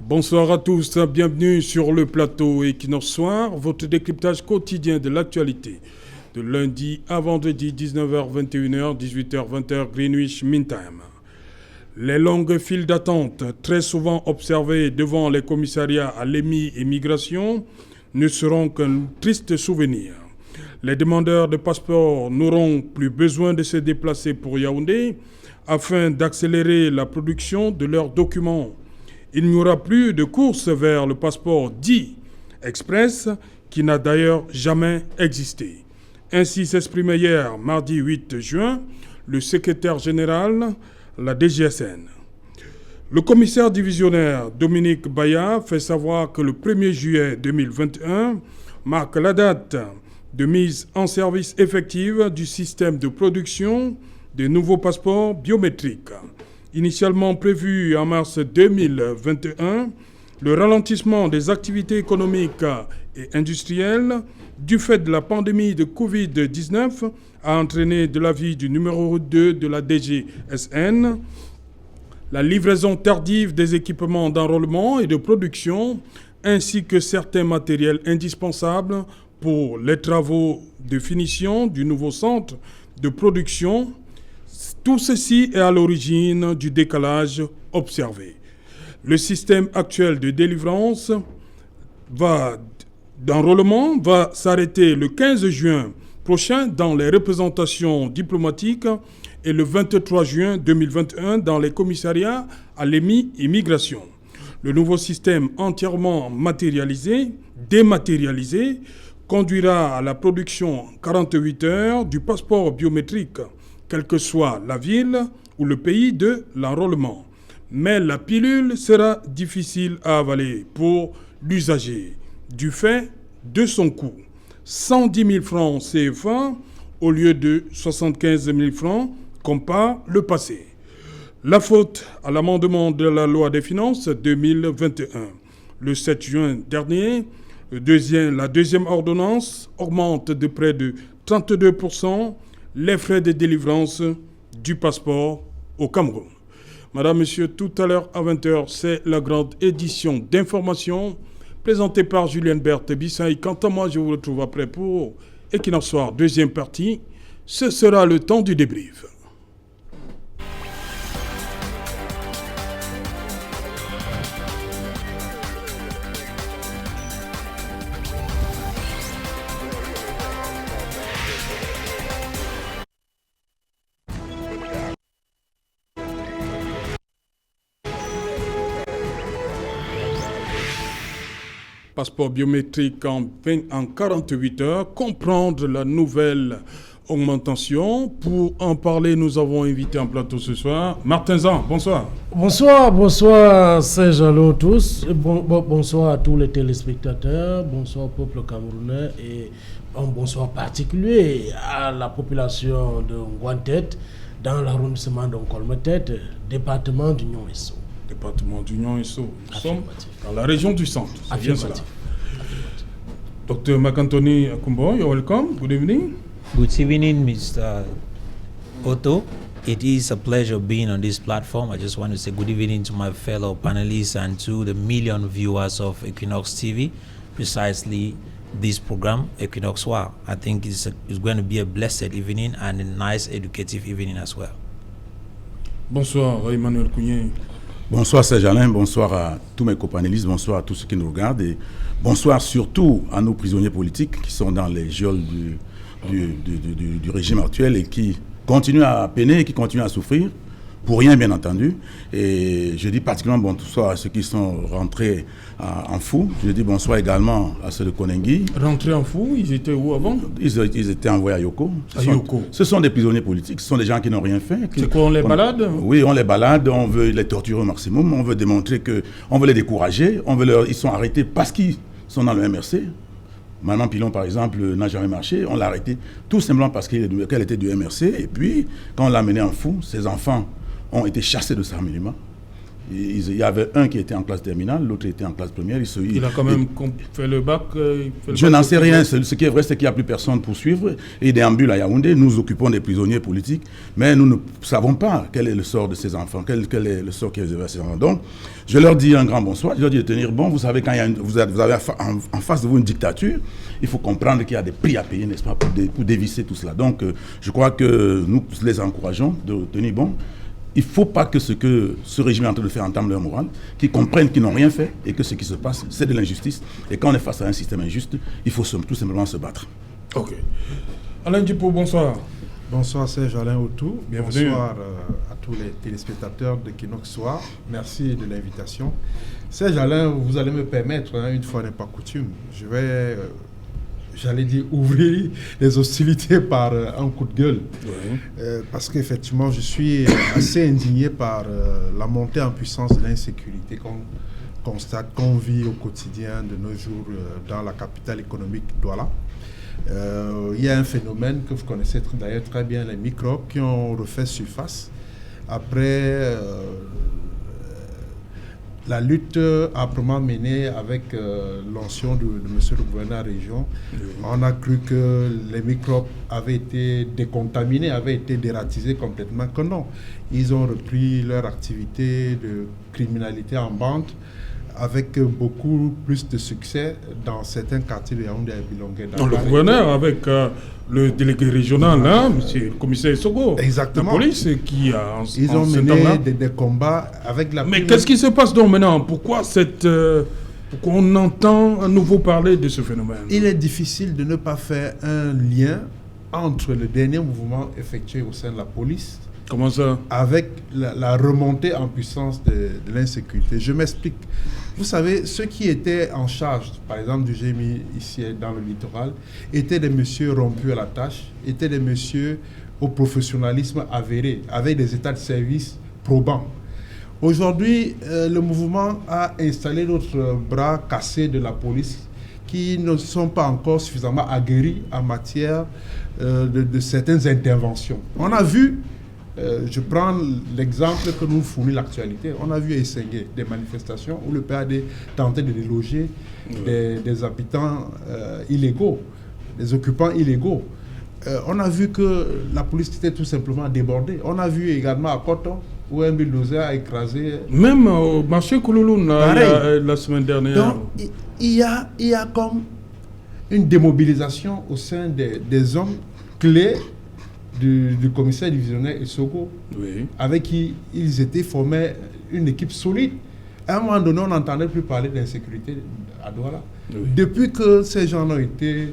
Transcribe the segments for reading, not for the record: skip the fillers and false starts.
Bonsoir à tous, bienvenue sur le plateau Equinox Soir, votre décryptage quotidien de l'actualité. De lundi à vendredi, 19h, 21h, 18h, 20h, Greenwich Mean Time. Les longues files d'attente, très souvent observées devant les commissariats à l'EMI et Migration, ne seront qu'un triste souvenir. Les demandeurs de passeports n'auront plus besoin de se déplacer pour Yaoundé afin d'accélérer la production de leurs documents. Il n'y aura plus de course vers le passeport dit express qui n'a d'ailleurs jamais existé. Ainsi s'exprimait hier, mardi 8 juin, le secrétaire général de la DGSN. Le commissaire divisionnaire Dominique Baya fait savoir que le 1er juillet 2021 marque la date de mise en service effective du système de production des nouveaux passeports biométriques. Initialement prévu en mars 2021, le ralentissement des activités économiques et industrielles du fait de la pandémie de Covid-19 a entraîné, de l'avis du numéro 2 de la DGSN, la livraison tardive des équipements d'enrôlement et de production, ainsi que certains matériels indispensables pour les travaux de finition du nouveau centre de production. Tout ceci est à l'origine du décalage observé. Le système actuel de délivrance d'enrôlement va s'arrêter le 15 juin prochain dans les représentations diplomatiques et le 23 juin 2021 dans les commissariats à l'EMI et Migration. Le nouveau système entièrement dématérialisé, conduira à la production en 48 heures du passeport biométrique, quelle que soit la ville ou le pays de l'enrôlement. Mais la pilule sera difficile à avaler pour l'usager, du fait de son coût. 110 000 francs CFA au lieu de 75 000 francs, comme par le passé. La faute à l'amendement de la loi des finances 2021. Le 7 juin dernier, la deuxième ordonnance augmente de près de 32% les frais de délivrance du passeport au Cameroun. Madame, Monsieur, tout à l'heure à 20h, c'est la grande édition d'information présentée par Julienne Berthe Bissaï. Quant à moi, je vous retrouve après pour Equinox Soir, deuxième partie. Ce sera le temps du débrief. Passeport biométrique en 48 heures, comprendre la nouvelle augmentation. Pour en parler, nous avons invité en plateau ce soir Martin Zan. Bonsoir. Bonsoir Serge, allô tous. Bonsoir à tous les téléspectateurs. Bonsoir au peuple camerounais et un bonsoir particulier à la population de Ngouantet dans l'arrondissement de Nkolmetet, département d'Union-Esso. Département d'Union-Esso. Nous sommes dans la région du centre. Affirmatif. Dr. McAnthony Akumbo, you're welcome. Good evening. Good evening, Mr. Otto. It is a pleasure being on this platform. I just want to say good evening to my fellow panelists and to the million viewers of Equinox TV, precisely this program, Equinox Soir. I think it's going to be a blessed evening and a nice educative evening as well. Bonsoir, Emmanuel Kounié. Bonsoir Serge Alain, bonsoir à tous mes copanélistes, bonsoir à tous ceux qui nous regardent et bonsoir surtout à nos prisonniers politiques qui sont dans les geôles du régime actuel et qui continuent à peiner et qui continuent à souffrir, pour rien bien entendu. Et je dis particulièrement bonsoir à ceux qui sont rentrés en fou. Je dis bonsoir également à ceux de Konengi. Rentrés en fou, ils étaient où avant? Ils étaient envoyés à Yoko. Ce sont des prisonniers politiques, ce sont des gens qui n'ont rien fait. C'est quoi, on les balade? Oui, on les balade, on veut les torturer au maximum, on veut démontrer qu'on veut les décourager, ils sont arrêtés parce qu'ils sont dans le MRC. Maman Pilon, par exemple, n'a jamais marché, on l'a arrêté tout simplement parce qu'elle était du MRC. Et puis, quand on l'a amené en fou, ses enfants ont été chassés de Sarmilima. Il y avait un qui était en classe terminale, l'autre était en classe première. Il a quand même fait le bac. Je n'en sais rien. Ce qui est vrai, c'est qu'il n'y a plus personne pour suivre. Il déambule à Yaoundé. Nous occupons des prisonniers politiques, mais nous ne savons pas quel est le sort de ces enfants, quel est le sort qui est réservé à ces enfants. Donc, je leur dis un grand bonsoir. Je leur dis de tenir bon. Vous savez, quand vous avez en face de vous une dictature, il faut comprendre qu'il y a des prix à payer, n'est-ce pas, pour dévisser tout cela. Donc, je crois que nous les encourageons de tenir bon. Il ne faut pas que ce régime est en train de faire entendre leur morale, qu'ils comprennent qu'ils n'ont rien fait et que ce qui se passe, c'est de l'injustice. Et quand on est face à un système injuste, il faut tout simplement se battre. Ok. Alain Djipo, bonsoir. Bonsoir Serge-Alain Autou. Bienvenue. Bonsoir à tous les téléspectateurs de Equinox Soir. Merci de l'invitation. Serge-Alain, vous allez me permettre, une fois n'est pas coutume, je vais... j'allais dire ouvrir les hostilités par un coup de gueule. Oui. Parce qu'effectivement, je suis assez indigné par la montée en puissance de l'insécurité qu'on constate, qu'on vit au quotidien de nos jours dans la capitale économique Douala. Il y a un phénomène que vous connaissez d'ailleurs très bien, les microbes qui ont refait surface après la lutte âprement menée avec l'ancien de monsieur le gouverneur de la région. On a cru que les microbes avaient été décontaminés, avaient été dératisés complètement. Que non, ils ont repris leur activité de criminalité en bande avec beaucoup plus de succès dans certains quartiers de Yaoundé et Bilongué. Le gouverneur avec le délégué régional, là, monsieur le commissaire Sogo. Exactement. La police qui a... Ils ont mené des combats avec la... Mais qu'est-ce qui se passe donc maintenant? Pourquoi on entend à nouveau parler de ce phénomène? Il est difficile de ne pas faire un lien entre le dernier mouvement effectué au sein de la police. Comment ça? Avec la remontée en puissance de l'insécurité. Je m'explique. Vous savez, ceux qui étaient en charge, par exemple, du GMI ici dans le littoral, étaient des messieurs rompus à la tâche, étaient des messieurs au professionnalisme avéré, avec des états de service probants. Aujourd'hui, le mouvement a installé d'autres bras cassés de la police qui ne sont pas encore suffisamment aguerris en matière de certaines interventions. On a vu... je prends l'exemple que nous fournit l'actualité. On a vu à Essengué des manifestations où le PAD tentait de déloger des habitants illégaux, des occupants illégaux. On a vu que la police était tout simplement débordée. On a vu également à Coton où un bulldozer a écrasé... Même au marché Koulouloun la semaine dernière. Donc, il y a comme une démobilisation au sein des hommes clés du commissaire divisionnaire Issogo, oui, avec qui ils étaient formés une équipe solide. À un moment donné, on n'entendait plus parler d'insécurité à Douala. Oui. Depuis que ces gens ont été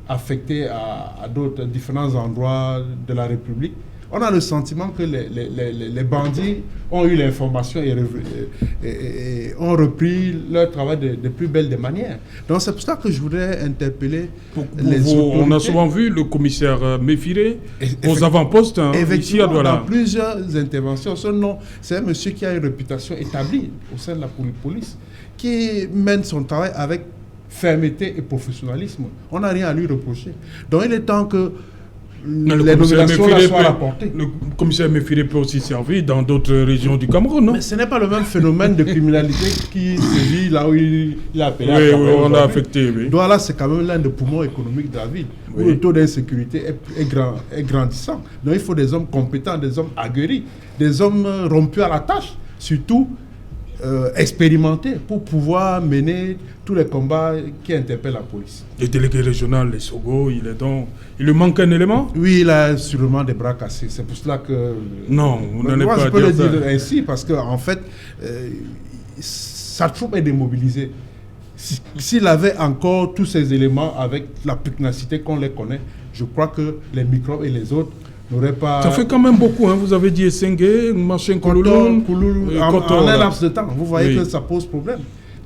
affectés à d'autres différents endroits de la République, on a le sentiment que les bandits ont eu l'information et ont repris leur travail de plus belle des manières. Donc c'est pour ça que je voudrais interpeller les autorités. On a souvent vu le commissaire Méfiré aux avant-postes ici à Douala. Dans plusieurs interventions, c'est un monsieur qui a une réputation établie au sein de la police, qui mène son travail avec fermeté et professionnalisme. On n'a rien à lui reprocher. Donc il est temps que les nominations soient rapportées. Le commissaire Méfiré peut aussi servir dans d'autres régions du Cameroun, non? Mais ce n'est pas le même phénomène de criminalité qui se vit là où il a appelé. Oui, on a affecté. Oui. Douala, c'est quand même l'un des poumons économiques de la ville, où le taux d'insécurité est grandissant. Donc il faut des hommes compétents, des hommes aguerris, des hommes rompus à la tâche, surtout expérimentés pour pouvoir mener tous les combats qui interpellent la police. Le délégué régional, les Sogo, il lui manque un élément? Oui, il a sûrement des bras cassés. C'est pour cela que... Non, vous n'en êtes pas à dire ça. Je peux le dire ainsi parce qu'en fait, sa troupe est démobilisée. S'il avait encore tous ces éléments avec la pugnacité qu'on les connaît, je crois que les microbes et les autres n'auraient pas... Ça fait quand même beaucoup, hein. Vous avez dit Essengué, Machin Koulouloun, en un laps de temps. Vous voyez que ça pose problème.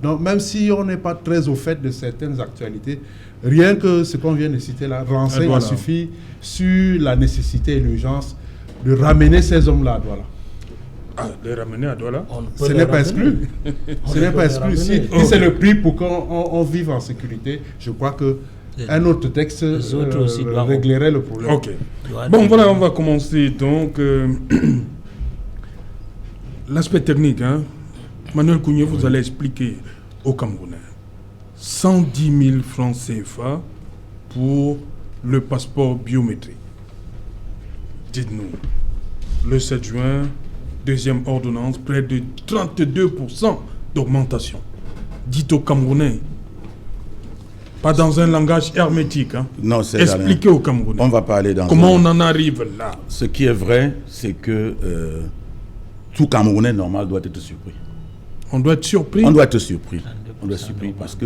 Donc même si on n'est pas très au fait de certaines actualités, rien que ce qu'on vient de citer là, renseigne à suffit sur la nécessité et l'urgence de ramener ces hommes-là à Douala. Ah, les ramener à Douala? Ce n'est pas exclu. Ce n'est pas exclu. Si c'est le prix pour qu'on vive en sécurité, je crois que un autre texte réglerait le problème. Ok. Bon, voilà, on va commencer donc. L'aspect technique, hein. Manuel Kounié, vous allez expliquer aux Camerounais 110 000 francs CFA pour le passeport biométrique. Dites-nous, le 7 juin, deuxième ordonnance, près de 32% d'augmentation. Dites aux Camerounais, pas dans un langage hermétique, hein. Non, c'est expliquez aux Camerounais. On va parler dans comment on en arrive là. Ce qui est vrai, c'est que tout Camerounais normal doit être surpris. On doit être surpris. On doit être surpris. On doit être surpris parce que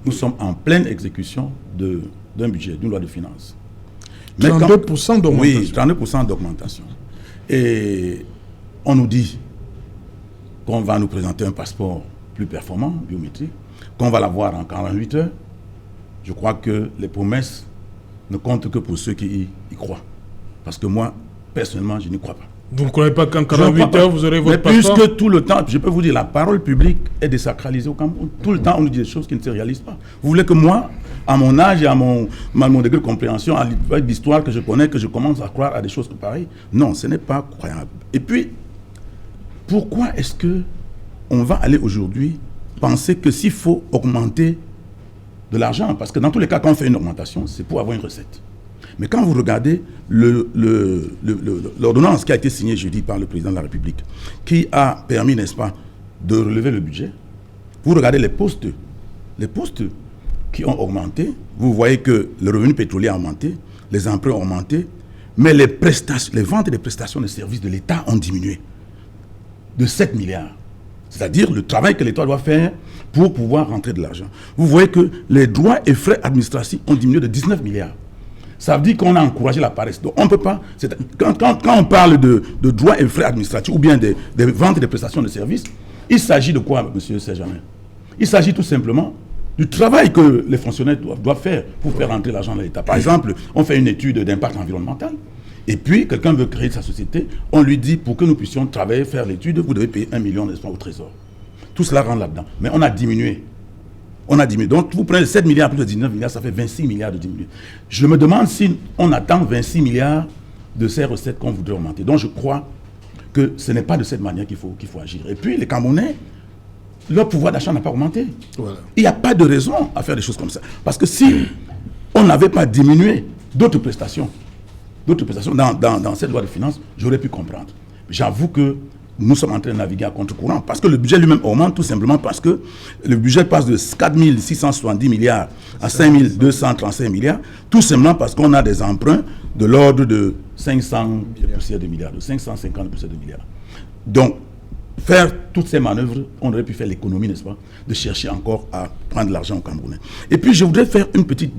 nous sommes en pleine exécution d'un budget, d'une loi de finances. 32% d'augmentation. Oui, 32% d'augmentation. Et on nous dit qu'on va nous présenter un passeport plus performant, biométrique, qu'on va l'avoir en 48 heures. Je crois que les promesses ne comptent que pour ceux qui y croient. Parce que moi, personnellement, je n'y crois pas. Vous ne croyez pas qu'en 48 heures, vous aurez votre passeport? Puisque tout le temps, je peux vous dire, la parole publique est désacralisée au Cameroun. Tout le temps, on nous dit des choses qui ne se réalisent pas. Vous voulez que moi, à mon âge et à mon degré de compréhension, à l'histoire que je connais, que je commence à croire à des choses pareilles? Non, ce n'est pas croyable. Et puis, pourquoi est-ce que on va aller aujourd'hui penser que s'il faut augmenter de l'argent, parce que dans tous les cas, quand on fait une augmentation, c'est pour avoir une recette. Mais quand vous regardez l'ordonnance qui a été signée jeudi par le président de la République, qui a permis, n'est-ce pas, de relever le budget, vous regardez les postes qui ont augmenté, vous voyez que le revenu pétrolier a augmenté, les emprunts ont augmenté, mais les ventes et les prestations de services de l'État ont diminué de 7 milliards. C'est-à-dire le travail que l'État doit faire pour pouvoir rentrer de l'argent. Vous voyez que les droits et frais administratifs ont diminué de 19 milliards. Ça veut dire qu'on a encouragé la paresse. Donc on ne peut pas... Quand on parle de droits et frais administratifs ou bien des ventes et des prestations de services, il s'agit de quoi, M. Serjanin? Il s'agit tout simplement du travail que les fonctionnaires doivent faire pour faire rentrer l'argent dans l'État. Par exemple, on fait une étude d'impact environnemental. Et puis, quelqu'un veut créer sa société, on lui dit, pour que nous puissions travailler, faire l'étude, vous devez payer 1 million d'espoir au trésor. Tout cela rentre là-dedans. Mais on a diminué. Donc, vous prenez 7 milliards plus de 19 milliards, ça fait 26 milliards de diminuer. Je me demande si on attend 26 milliards de ces recettes qu'on voudrait augmenter. Donc, je crois que ce n'est pas de cette manière qu'il faut agir. Et puis, les Camerounais, leur pouvoir d'achat n'a pas augmenté. Voilà. Il n'y a pas de raison à faire des choses comme ça. Parce que si on n'avait pas diminué d'autres prestations dans cette loi de finances, j'aurais pu comprendre. J'avoue que nous sommes en train de naviguer à contre-courant parce que le budget lui-même augmente tout simplement parce que le budget passe de 4 670 milliards à 5 235 milliards, tout simplement parce qu'on a des emprunts de l'ordre de 500 de milliards, de 550 de milliards. Donc, faire toutes ces manœuvres, on aurait pu faire l'économie, n'est-ce pas, de chercher encore à prendre de l'argent au Camerounais. Et puis, je voudrais faire une petite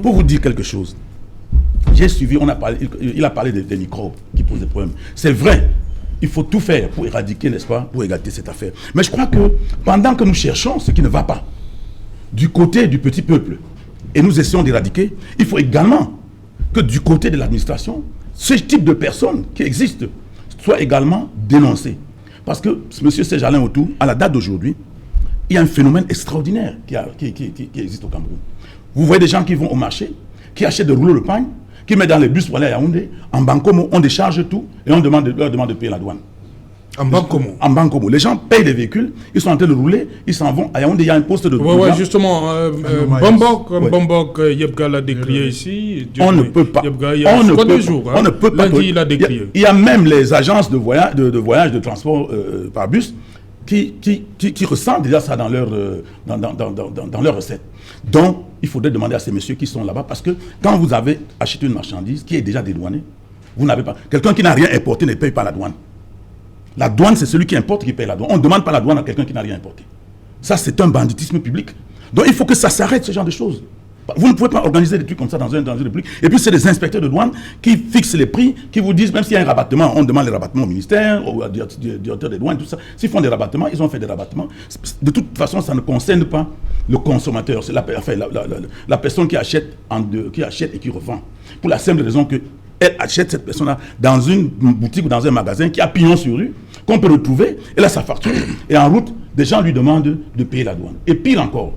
pour vous dire quelque chose. J'ai suivi, il a parlé des microbes qui posent des problèmes. C'est vrai, il faut tout faire pour éradiquer, n'est-ce pas, pour égaliser cette affaire. Mais je crois que pendant que nous cherchons ce qui ne va pas, du côté du petit peuple, et nous essayons d'éradiquer, il faut également que du côté de l'administration, ce type de personnes qui existent soient également dénoncées. Parce que, M. Serjalin Autou, à la date d'aujourd'hui, il y a un phénomène extraordinaire qui existe au Cameroun. Vous voyez des gens qui vont au marché, qui achètent des rouleaux de pagne, qui mettent dans les bus pour aller à Yaoundé, en Bankomo, on décharge tout et on leur demande de payer la douane. En Bankomo. En Bankomo. Les gens payent les véhicules, ils sont en train de rouler, ils s'en vont à Yaoundé, il y a un poste de... Oui, justement, Bambok, Yebga l'a décrié ici. On ne peut pas. On ne peut pas. Lundi, il a décrié. Il y a même les agences de voyage, de transport par bus qui ressentent déjà ça dans leur recette. Donc, il faudrait demander à ces messieurs qui sont là-bas, parce que quand vous avez acheté une marchandise qui est déjà dédouanée, vous n'avez pas... Quelqu'un qui n'a rien importé ne paye pas la douane. La douane, c'est celui qui importe qui paye la douane. On ne demande pas la douane à quelqu'un qui n'a rien importé. Ça, c'est un banditisme public. Donc, il faut que ça s'arrête, ce genre de choses. Vous ne pouvez pas organiser des trucs comme ça dans une république. Et puis, c'est des inspecteurs de douane qui fixent les prix, qui vous disent, même s'il y a un rabattement, on demande les rabattements au ministère, au directeur des douanes, tout ça. S'ils font des rabattements, ils ont fait des rabattements. De toute façon, ça ne concerne pas le consommateur. C'est la personne qui achète et qui revend. Pour la simple raison qu'elle achète cette personne-là dans une boutique ou dans un magasin qui a pignon sur rue, qu'on peut retrouver, elle a sa facture. Et en route, des gens lui demandent de payer la douane. Et pire encore,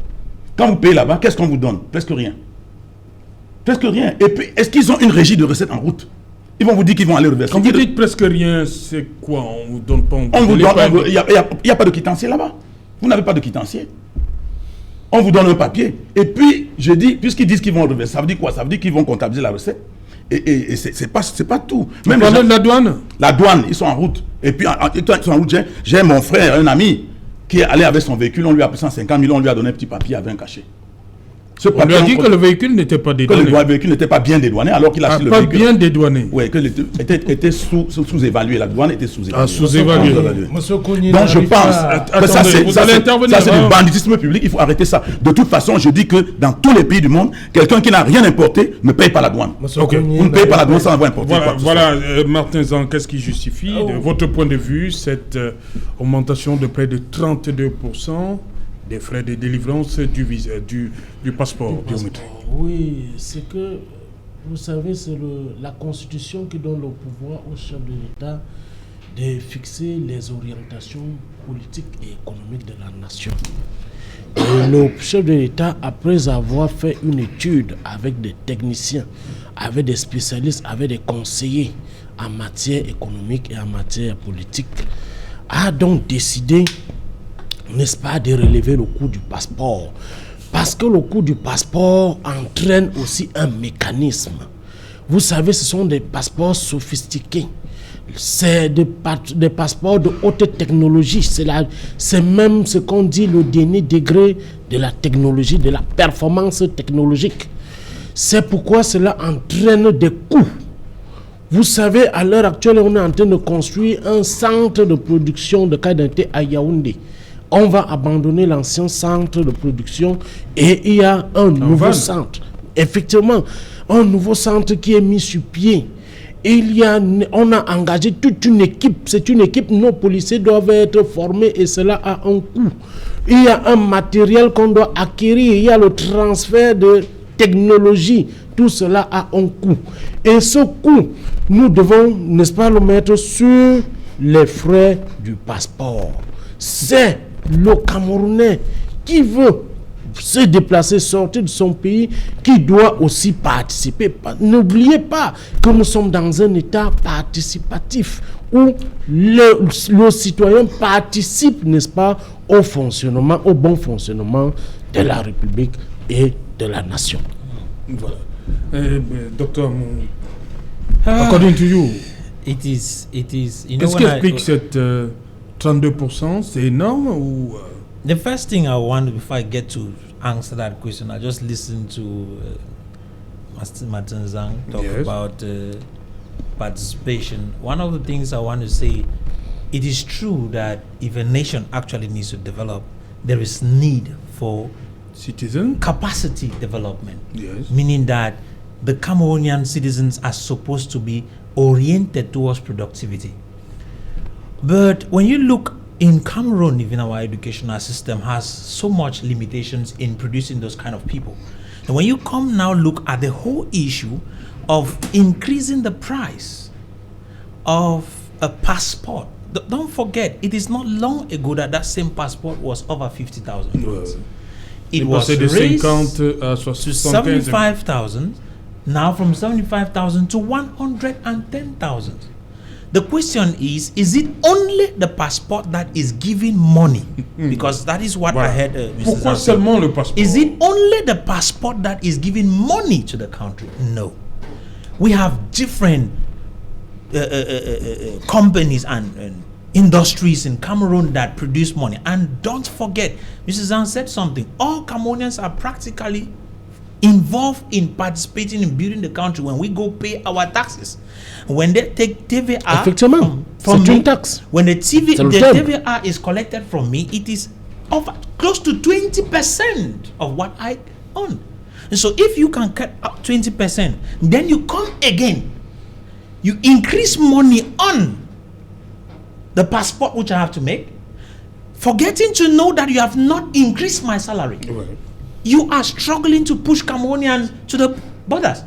quand vous payez là-bas, qu'est-ce qu'on vous donne? Presque rien. Presque rien. Et puis, est-ce qu'ils ont une régie de recettes en route? Ils vont vous dire qu'ils vont aller reverser. Quand vous dites presque rien, c'est quoi? On vous donne pas... On vous donne... Il n'y a pas de quittancier là-bas. Vous n'avez pas de quittancier. On vous donne un papier. Et puis, je dis, puisqu'ils disent qu'ils vont reverser, ça veut dire quoi? Ça veut dire qu'ils vont comptabiliser la recette. Et c'est pas tout. Même gens, la douane? La douane, ils sont en route. Et puis, ils sont en route. J'ai mon frère, un ami, qui est allé avec son véhicule. On lui a pris 150 000, on lui a donné un petit papier avec un cachet. On lui a dit que le véhicule n'était pas dédouané. Que le véhicule n'était pas bien dédouané, alors qu'il a acheté le véhicule. Pas bien dédouané. Oui, qu'il était sous-évalué. La douane était sous-évaluée. Sous-évaluée. Donc je pense que ça, c'est du banditisme public. Il faut arrêter ça. De toute façon, je dis que dans tous les pays du monde, quelqu'un qui n'a rien importé ne paye pas la douane. Okay. Vous ne payez pas la douane sans avoir importé. Voilà, Martin Zang, qu'est-ce qui justifie, de votre point de vue, cette augmentation de près de 32% des frais de délivrance du passeport biométrique? Oui, c'est que, vous savez, c'est la Constitution qui donne le pouvoir au chef de l'État de fixer les orientations politiques et économiques de la nation. Et le chef de l'État, après avoir fait une étude avec des techniciens, avec des spécialistes, avec des conseillers en matière économique et en matière politique, a donc décidé, n'est-ce pas, de relever le coût du passeport. Parce que le coût du passeport entraîne aussi un mécanisme. Vous savez, ce sont des passeports sophistiqués. C'est des passeports de haute technologie. C'est même ce qu'on dit le dernier degré de la technologie, de la performance technologique. C'est pourquoi cela entraîne des coûts. Vous savez, à l'heure actuelle, on est en train de construire un centre de production de carte d'identité à Yaoundé. On va abandonner l'ancien centre de production et il y a un nouveau centre. Effectivement, un nouveau centre qui est mis sur pied. On a engagé toute une équipe. C'est une équipe, nos policiers doivent être formés et cela a un coût. Il y a un matériel qu'on doit acquérir. Il y a le transfert de technologie. Tout cela a un coût. Et ce coût, nous devons, n'est-ce pas, le mettre sur les frais du passeport. C'est le Camerounais qui veut se déplacer, sortir de son pays, qui doit aussi participer. N'oubliez pas que nous sommes dans un état participatif où le citoyen participe, n'est-ce pas, au fonctionnement, au bon fonctionnement de la République et de la nation. Voilà. Docteur, according to you, it is. Qu'est-ce qui explique cette 32%? C'est énorme ou The first thing I want, before I get to answer that question, I just listened to Martin Zang talk about participation. One of the things I want to say, it is true that if a nation actually needs to develop, there is need for citizen capacity development. Yes. Meaning that the Cameroonian citizens are supposed to be oriented towards productivity. But when you look in Cameroon, even our educational system has so much limitations in producing those kind of people. And when you come now look at the whole issue of increasing the price of a passport, don't forget, it is not long ago that same passport was over 50,000. It was raised to 75,000. Now from 75,000 to 110,000. The question is it only the passport that is giving money? Because that is what I heard Mr. Pourquoi seulement le passeport? Is it only the passport that is giving money to the country? No. We have different companies and industries in Cameroon that produce money. And don't forget, Mr. Zang said something. All Cameroonians are practically involved in participating in building the country when we go pay our taxes. When they take TVA from me, tax. When the TVA is collected from me, it is over close to 20% of what I own. And so if you can cut up 20%, then you come again, you increase money on the passport which I have to make, forgetting to know that you have not increased my salary. Right. You are struggling to push Cameroonians to the borders.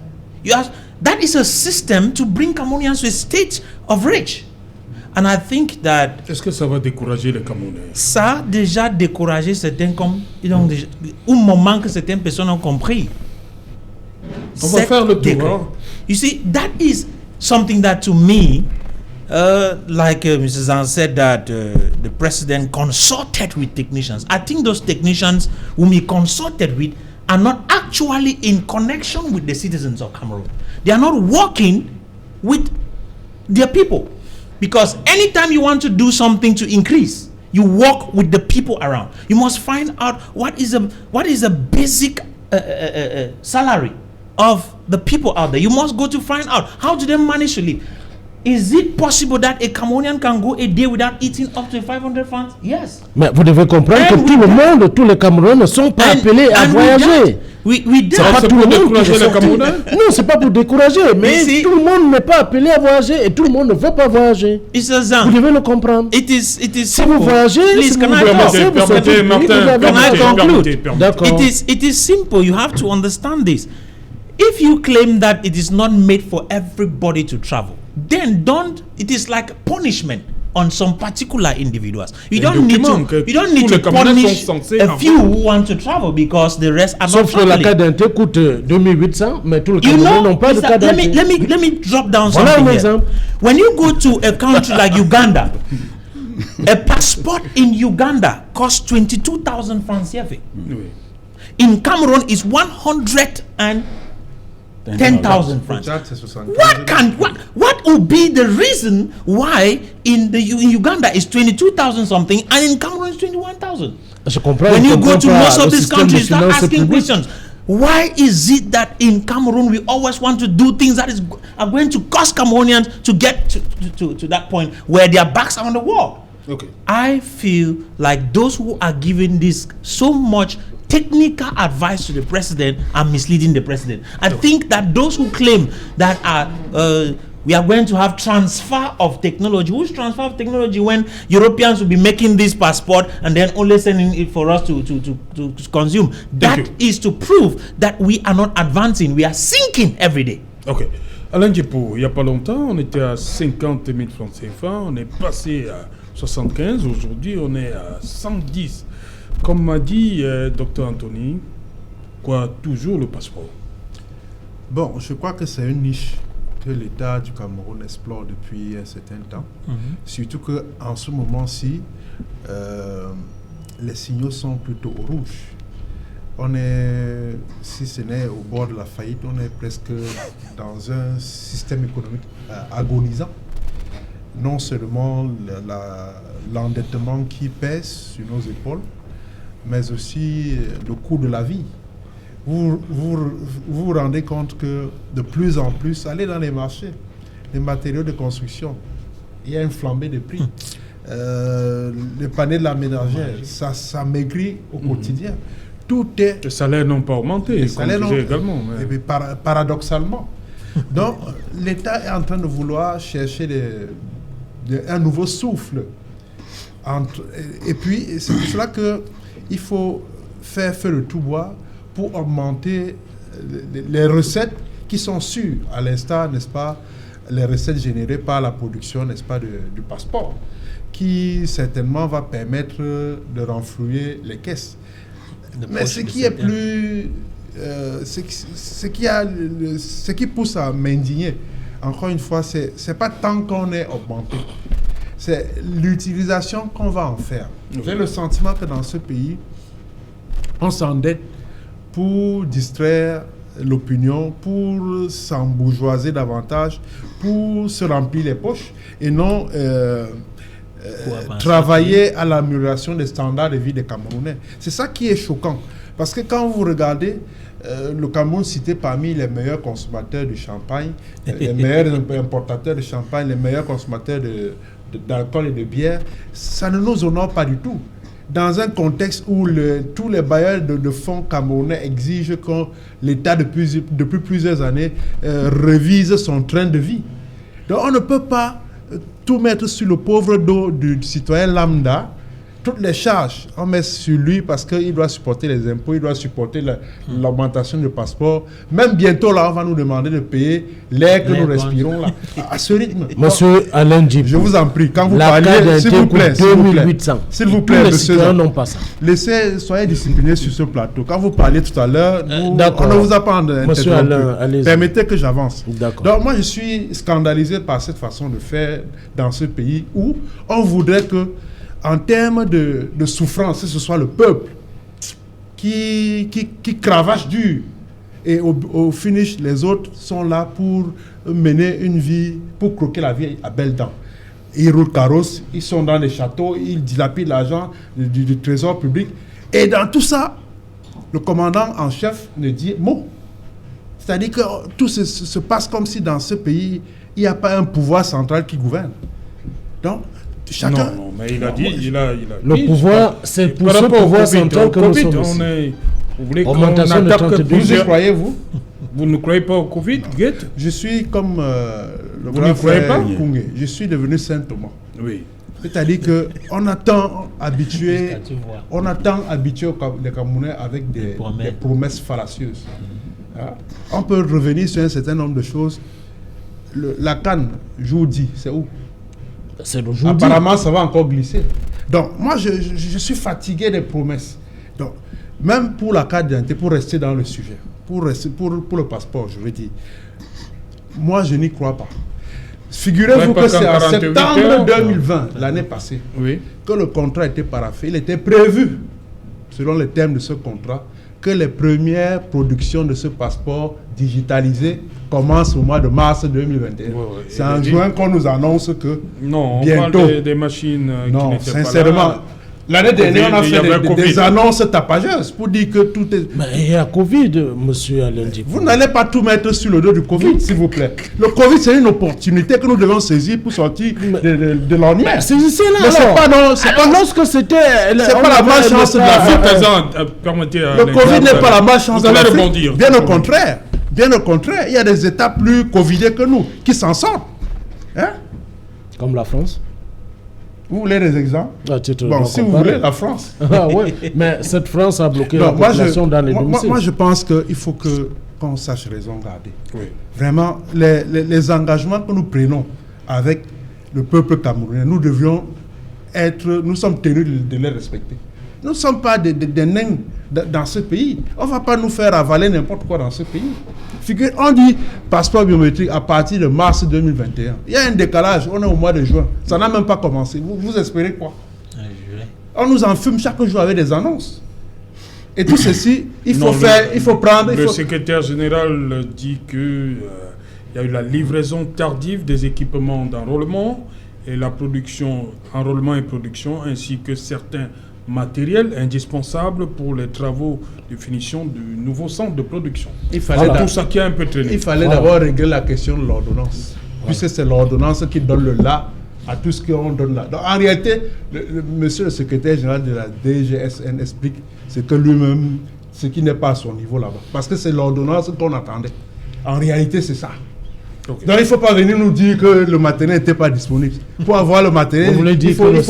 That is a system to bring Cameroonians to a state of rage. And I think that... Est-ce que ça va décourager les Camerounais? Ça a déjà découragé certains comme... Au moment que certaines personnes ont compris. On va faire le tour. You see, that is something that to me, like Mrs. Zhang said, that the president consulted with technicians. I think those technicians whom he consulted with are not actually in connection with the citizens of Cameroon. They are not working with their people. Because anytime you want to do something to increase, you work with the people around. You must find out what is a basic salary of the people out there. You must go to find out how do they manage to live. Is it possible that a Cameroonian can go a day without eating up to 500 francs? Yes. Mais vous devez comprendre que tout le monde, tous les Camerounais ne sont pas appelés à voyager. C'est pas tout le monde qui est Camerounais. Non, c'est pas pour décourager, mais tout le monde n'est pas appelé à voyager et tout le monde ne veut pas voyager. Vous devez le comprendre. Si vous voyagez, please, can I conclude? D'accord. It is simple. You have to understand this. If you claim that it is not made for everybody to travel, then it is like punishment on some particular individuals. You don't need to punish a few who want to travel because the rest are not traveling. Sauf que la carte d'identité coûte 2800, mais tous les Camerounais n'ont pas de carte d'identité. Let me drop down something here. When you go to a country like Uganda, a passport in Uganda costs 22,000 francs CFA. In Cameroon is 110,000 francs. What would be the reason why in Uganda is 22,000 something and in Cameroon is 21,000? When you go to most of these countries, start asking questions. Why is it that in Cameroon we always want to do things that are going to cost Cameroonians to get to that point where their backs are on the wall? Okay. I feel like those who are giving this so much technical advice to the president are misleading the president. I think that those who claim that we are going to have transfer of technology. Who's transfer of technology when Europeans will be making this passport and then only sending it for us to consume? That is to prove that we are not advancing. We are sinking every day. Ok. Alain Djipo, il n'y a pas longtemps, on était à 50 000 francs CFA, on est passé à 75, aujourd'hui on est à 110. Comme m'a dit Dr Anthony, toujours le passeport? Bon, je crois que c'est une niche que l'État du Cameroun explore depuis un certain temps. Surtout qu'en ce moment-ci, les signaux sont plutôt au rouge. On est, si ce n'est au bord de la faillite, on est presque dans un système économique agonisant. Non seulement l'endettement qui pèse sur nos épaules, mais aussi le coût de la vie. Vous vous rendez compte que de plus en plus, allez dans les marchés, les matériaux de construction, il y a une flambée de prix. Les paniers de la ménagère, ça maigrit au quotidien. Tout est... Les salaires n'ont pas augmenté, les salaires également. Mais... Et puis, paradoxalement. Donc, l'État est en train de vouloir chercher un nouveau souffle. Et puis, c'est pour cela qu'il faut faire feu de tout bois pour augmenter les recettes qui sont sûres, à l'instar, n'est-ce pas, les recettes générées par la production, n'est-ce pas, du passeport, qui certainement va permettre de renflouer les caisses. Mais ce qui est plus... ce qui pousse à m'indigner, encore une fois, c'est pas tant qu'on est augmenté, c'est l'utilisation qu'on va en faire. J'ai le sentiment que dans ce pays, on s'endette pour distraire l'opinion, pour s'embourgeoiser davantage, pour se remplir les poches et non travailler à l'amélioration des standards de vie des Camerounais. C'est ça qui est choquant. Parce que quand vous regardez le Cameroun cité parmi les meilleurs consommateurs de champagne, les meilleurs importateurs de champagne, les meilleurs consommateurs d'alcool et de bière, ça ne nous honore pas du tout. Dans un contexte où tous les bailleurs de fonds camerounais exigent que l'État depuis plusieurs années révise son train de vie. Donc on ne peut pas tout mettre sur le pauvre dos du citoyen lambda toutes les charges, on met sur lui parce qu'il doit supporter les impôts, il doit supporter l'augmentation du passeport. Même bientôt, là, on va nous demander de payer l'air que nous respirons, là, à ce rythme. Monsieur Alain Djibou, je vous en prie, quand vous la parlez, carte s'il vous plaît, 2800. s'il vous Tous plaît, les monsieur, citoyens n'ont pas ça. soyez disciplinés sur ce plateau. Quand vous parliez tout à l'heure, on d'accord. ne vous a pas Monsieur interrompu. Alain, allez-y. Permettez que j'avance. D'accord. Donc moi, je suis scandalisé par cette façon de faire dans ce pays où on voudrait que, en termes de souffrance, ce soit le peuple qui cravache dur. Et au finish, les autres sont là pour mener une vie, pour croquer la vie à belles dents. Ils roulent carrosse, ils sont dans les châteaux, ils dilapident l'argent du trésor public. Et dans tout ça, le commandant en chef ne dit mot. C'est-à-dire que tout se passe comme si dans ce pays, il n'y a pas un pouvoir central qui gouverne. Donc, chacun... Non, mais il a dit... Il a le dit, pouvoir, c'est pour par ce rapport au pouvoir Covid, central que nous sommes ici. Vous voulez qu'on Augmentation de attaque 32. Vous y plusieurs... croyez-vous? Vous ne croyez pas au Covid, Guette? Je suis comme le Vous grand ne croyez frère pas? Kungé. Je suis devenu Saint Thomas. Oui. C'est-à-dire qu'on a tant habitué les Camerounais avec des promesses fallacieuses. Hein? On peut revenir sur un certain nombre de choses. La canne, Joudi, c'est où? C'est aujourd'hui. Apparemment, ça va encore glisser. Donc, moi, je suis fatigué des promesses. Donc, même pour la carte d'identité, pour rester dans le sujet, pour le passeport, je veux dire, moi, je n'y crois pas. Figurez-vous que c'est en septembre 2020, l'année passée, Oui. que le contrat était paraphé. Il était prévu, selon les termes de ce contrat, que les premières productions de ce passeport digitalisé commencent au mois de mars 2021. Ouais, C'est en juin qu'on nous annonce que Non, on bientôt. parle des machines qui Non, n'étaient pas sincèrement, là. l'année dernière, on a Il y avait fait Covid. des annonces tapageuses pour dire que tout est... Mais il y a Covid, monsieur Alain Djibou. Vous n'allez pas tout mettre sur le dos du Covid, s'il vous plaît. Le Covid, c'est une opportunité que nous devons saisir pour sortir de l'ennui. C'est ici là. Mais c'est pas, non, c'est Alors, pas, lorsque c'était... c'est pas la malchance de l'Afrique. Permettez à Le Covid n'est pas la malchance Vous de allez l'Afrique. rebondir. Bien au contraire. Bien au contraire. Il y a des États plus Covidés que nous qui s'en sortent. Hein? Comme la France. Vous voulez des exemples? À titre Bon, de si vous comparer. voulez, la France. Ah ouais, mais cette France a bloqué la Non, population dans les domiciles. moi, je pense qu'il faut qu'on sache raison garder. Oui. Vraiment, les engagements que nous prenons avec le peuple camerounais, nous sommes tenus de les respecter. Nous ne sommes pas des nains dans ce pays. On ne va pas nous faire avaler n'importe quoi dans ce pays. On dit passeport biométrique à partir de mars 2021. Il y a un décalage, on est au mois de juin. Ça n'a même pas commencé. Vous espérez quoi? On nous enfume chaque jour avec des annonces. Et tout ceci, il faut prendre... Le secrétaire général dit qu'il y a eu la livraison tardive des équipements d'enrôlement et la production, enrôlement et production, ainsi que certains matériels indispensables pour les travaux de finition du nouveau centre de production. Il fallait tout ça qui a un peu traîné. Il fallait d'abord régler la question de l'ordonnance. Puisque c'est l'ordonnance qui donne le là à tout ce qu'on donne là. Donc en réalité, monsieur le secrétaire général de la DGSN explique ce que lui-même, ce qui n'est pas à son niveau là-bas. Parce que c'est l'ordonnance qu'on attendait. En réalité, c'est ça. Okay. Donc il ne faut pas venir nous dire que le matériel n'était pas disponible. Pour avoir le matériel, vous voulez dire que le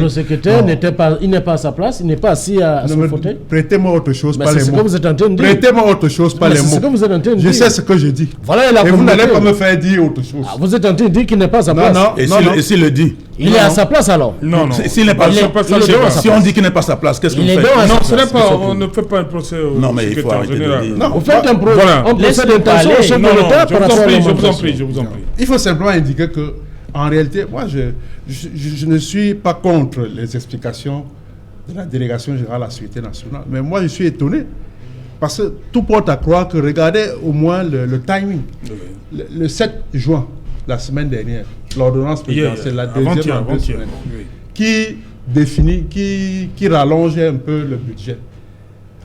secrétaire n'était pas, il n'est pas à sa place, il n'est pas assis à son fauteuil. Prêtez-moi autre chose, mais pas les mots. C'est ce que vous êtes en train de dire. Prêtez-moi autre chose, pas les mots. C'est ce que vous êtes en train de dire. Je sais ce que je dis. Voilà, et vous n'allez pas me faire dire autre chose. Ah, vous êtes en train de dire qu'il n'est pas à sa place. Et s'il le dit? Il est à sa place alors? Non, non. S'il n'est pas à sa place, si on dit qu'il n'est pas à sa place, qu'est-ce qu'on fait? Non, ce n'est pas. On ne fait pas un procès au secrétaire général. Non, vous faites un procès d'intention au chef de l'État par rapport à la je vous en prie. Il faut simplement indiquer que, en réalité, moi, je ne suis pas contre les explications de la délégation générale à la sécurité nationale. Mais moi, je suis étonné. Parce que tout porte à croire que, regardez au moins le timing. Le 7 juin, la semaine dernière, l'ordonnance présidentielle, la deuxième en 2 semaines, qui définit, qui rallongeait un peu le budget.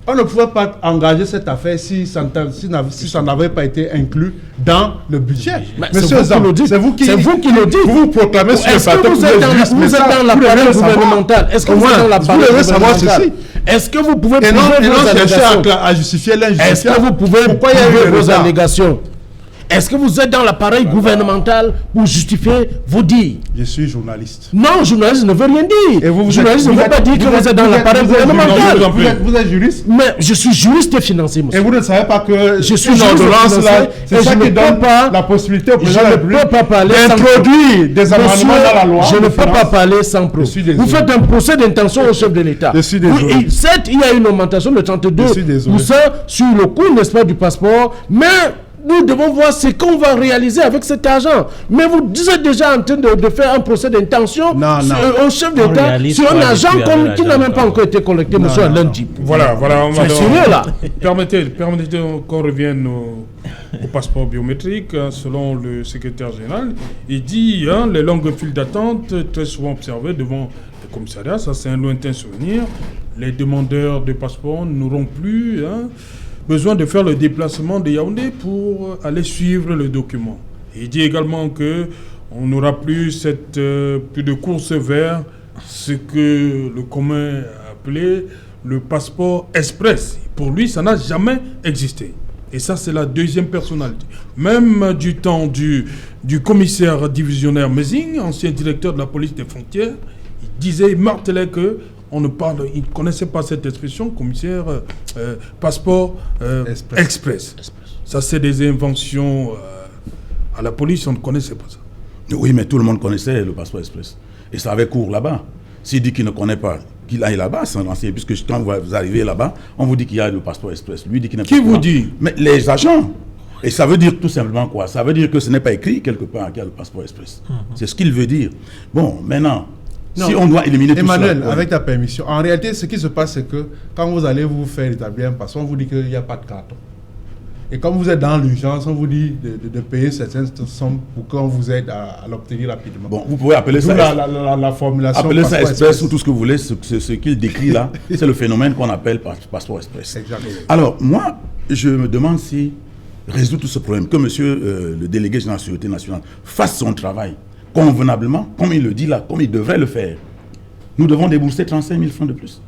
On ne pouvait pas engager cette affaire si ça n'avait pas été inclus dans le budget. Monsieur Zam, c'est vous qui le dites. Vous vous proclamez sur le plateau. Vous êtes dans l'appareil gouvernemental. Est-ce que vous êtes dans l'appareil gouvernemental? Est-ce que vous pouvez prouver vos allégations? À justifier l'injustice. Est-ce que vous pouvez prouver vos allégations? Est-ce que vous êtes dans l'appareil gouvernemental pour justifier vos dires? Je suis journaliste. Non, journaliste ne veut rien dire. Et vous journaliste ne veut pas dire que vous êtes dans l'appareil gouvernemental. Vous êtes juriste? Mais je suis juriste et financier, monsieur. Et vous ne savez pas que je suis une juriste ordonnance là, c'est ça qui donne pas, la possibilité au président de la République d'introduire des amendements dans la loi. Je ne peux pas parler sans preuve. Vous faites un procès d'intention au chef de l'État. Je suis désolé. Oui, certes, il y a une augmentation de 32% sur le coût, n'est-ce pas, du passeport, mais nous devons voir ce qu'on va réaliser avec cet argent. Mais vous êtes déjà en train de faire un procès d'intention au chef d'État sur un argent qui n'a même pas encore été collecté, monsieur lundi. Voilà, on va sérieux là. Permettez qu'on revienne au passeport biométrique. Selon le secrétaire général, il dit les longues files d'attente très souvent observées devant le commissariat, ça c'est un lointain souvenir. Les demandeurs de passeport n'auront plus besoin de faire le déplacement de Yaoundé pour aller suivre le document. Il dit également que on n'aura plus plus de course vers ce que le commun a appelé le passeport express. Pour lui, ça n'a jamais existé. Et ça, c'est la deuxième personnalité. Même du temps du commissaire divisionnaire Mézing, ancien directeur de la police des frontières, il martelait que il ne connaissait pas cette expression, commissaire, passeport express. Ça, c'est des inventions à la police, on ne connaissait pas ça. Oui, mais tout le monde connaissait le passeport express. Et ça avait cours là-bas. S'il dit qu'il ne connaît pas, qu'il aille là-bas, c'est un ancien, puisque quand vous arrivez là-bas, on vous dit qu'il y a le passeport express. Lui dit qu'il n'a pas. Qui vous dit? Mais les agents. Et ça veut dire tout simplement quoi? Ça veut dire que ce n'est pas écrit quelque part qu'il y a le passeport express. C'est ce qu'il veut dire. Bon, maintenant... Non. Si on doit éliminer Emmanuel, tout cela, avec ta permission, en réalité, ce qui se passe, c'est que quand vous allez vous faire établir un passeport, on vous dit qu'il n'y a pas de carton. Et comme vous êtes dans l'urgence, on vous dit de payer certaines sommes pour qu'on vous aide à l'obtenir rapidement. Bon, vous pouvez appeler ça la formulation. Appeler ça express ou tout ce que vous voulez, ce qu'il décrit là, c'est le phénomène qu'on appelle passeport express. Exactement. Alors, moi, je me demande si résoudre tout ce problème, que monsieur le délégué général de la Sécurité nationale fasse son travail convenablement, comme il le dit là, comme il devrait le faire. Nous devons débourser 35 000 francs de plus.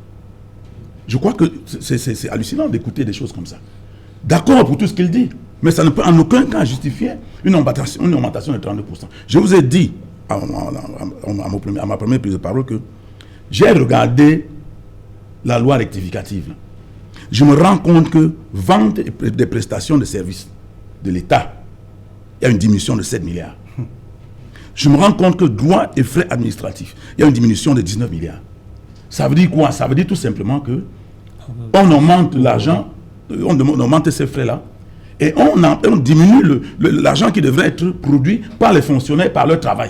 Je crois que c'est hallucinant d'écouter des choses comme ça. D'accord pour tout ce qu'il dit, mais ça ne peut en aucun cas justifier une augmentation de 32%. Je vous ai dit, à ma première prise de parole, que j'ai regardé la loi rectificative. Je me rends compte que vente des prestations de services de l'État, il y a une diminution de 7 milliards. Je me rends compte que droits et frais administratifs, il y a une diminution de 19 milliards. Ça veut dire quoi? Ça veut dire tout simplement que on augmente l'argent, on augmente ces frais-là, et on diminue l'argent qui devrait être produit par les fonctionnaires, par leur travail.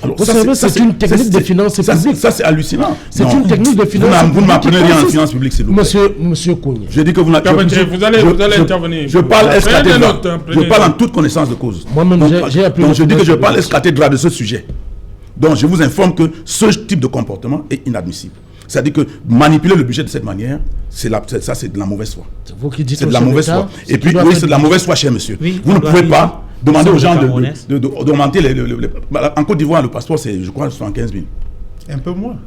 Alors, vous savez, c'est une technique de finances publiques. Ça, c'est hallucinant. C'est une technique de finances publiques. Vous ne m'apprenez rien en finances publiques, s'il vous plaît. Monsieur Kougné. Je dis que vous allez intervenir. Je parle je parle en toute connaissance de cause. Moi-même, j'ai appris. Donc, je dis que je parle ex-cathédrale de ce sujet. Donc, je vous informe que ce type de comportement est inadmissible. C'est-à-dire que manipuler le budget de cette manière, c'est de la mauvaise foi. C'est vous qui dites c'est de la mauvaise foi. Et puis, oui, c'est de la mauvaise foi, cher monsieur. Oui, vous ne pouvez pas demander aux gens d'augmenter en Côte d'Ivoire, le passeport, c'est, je crois, 75 000. Un peu moins.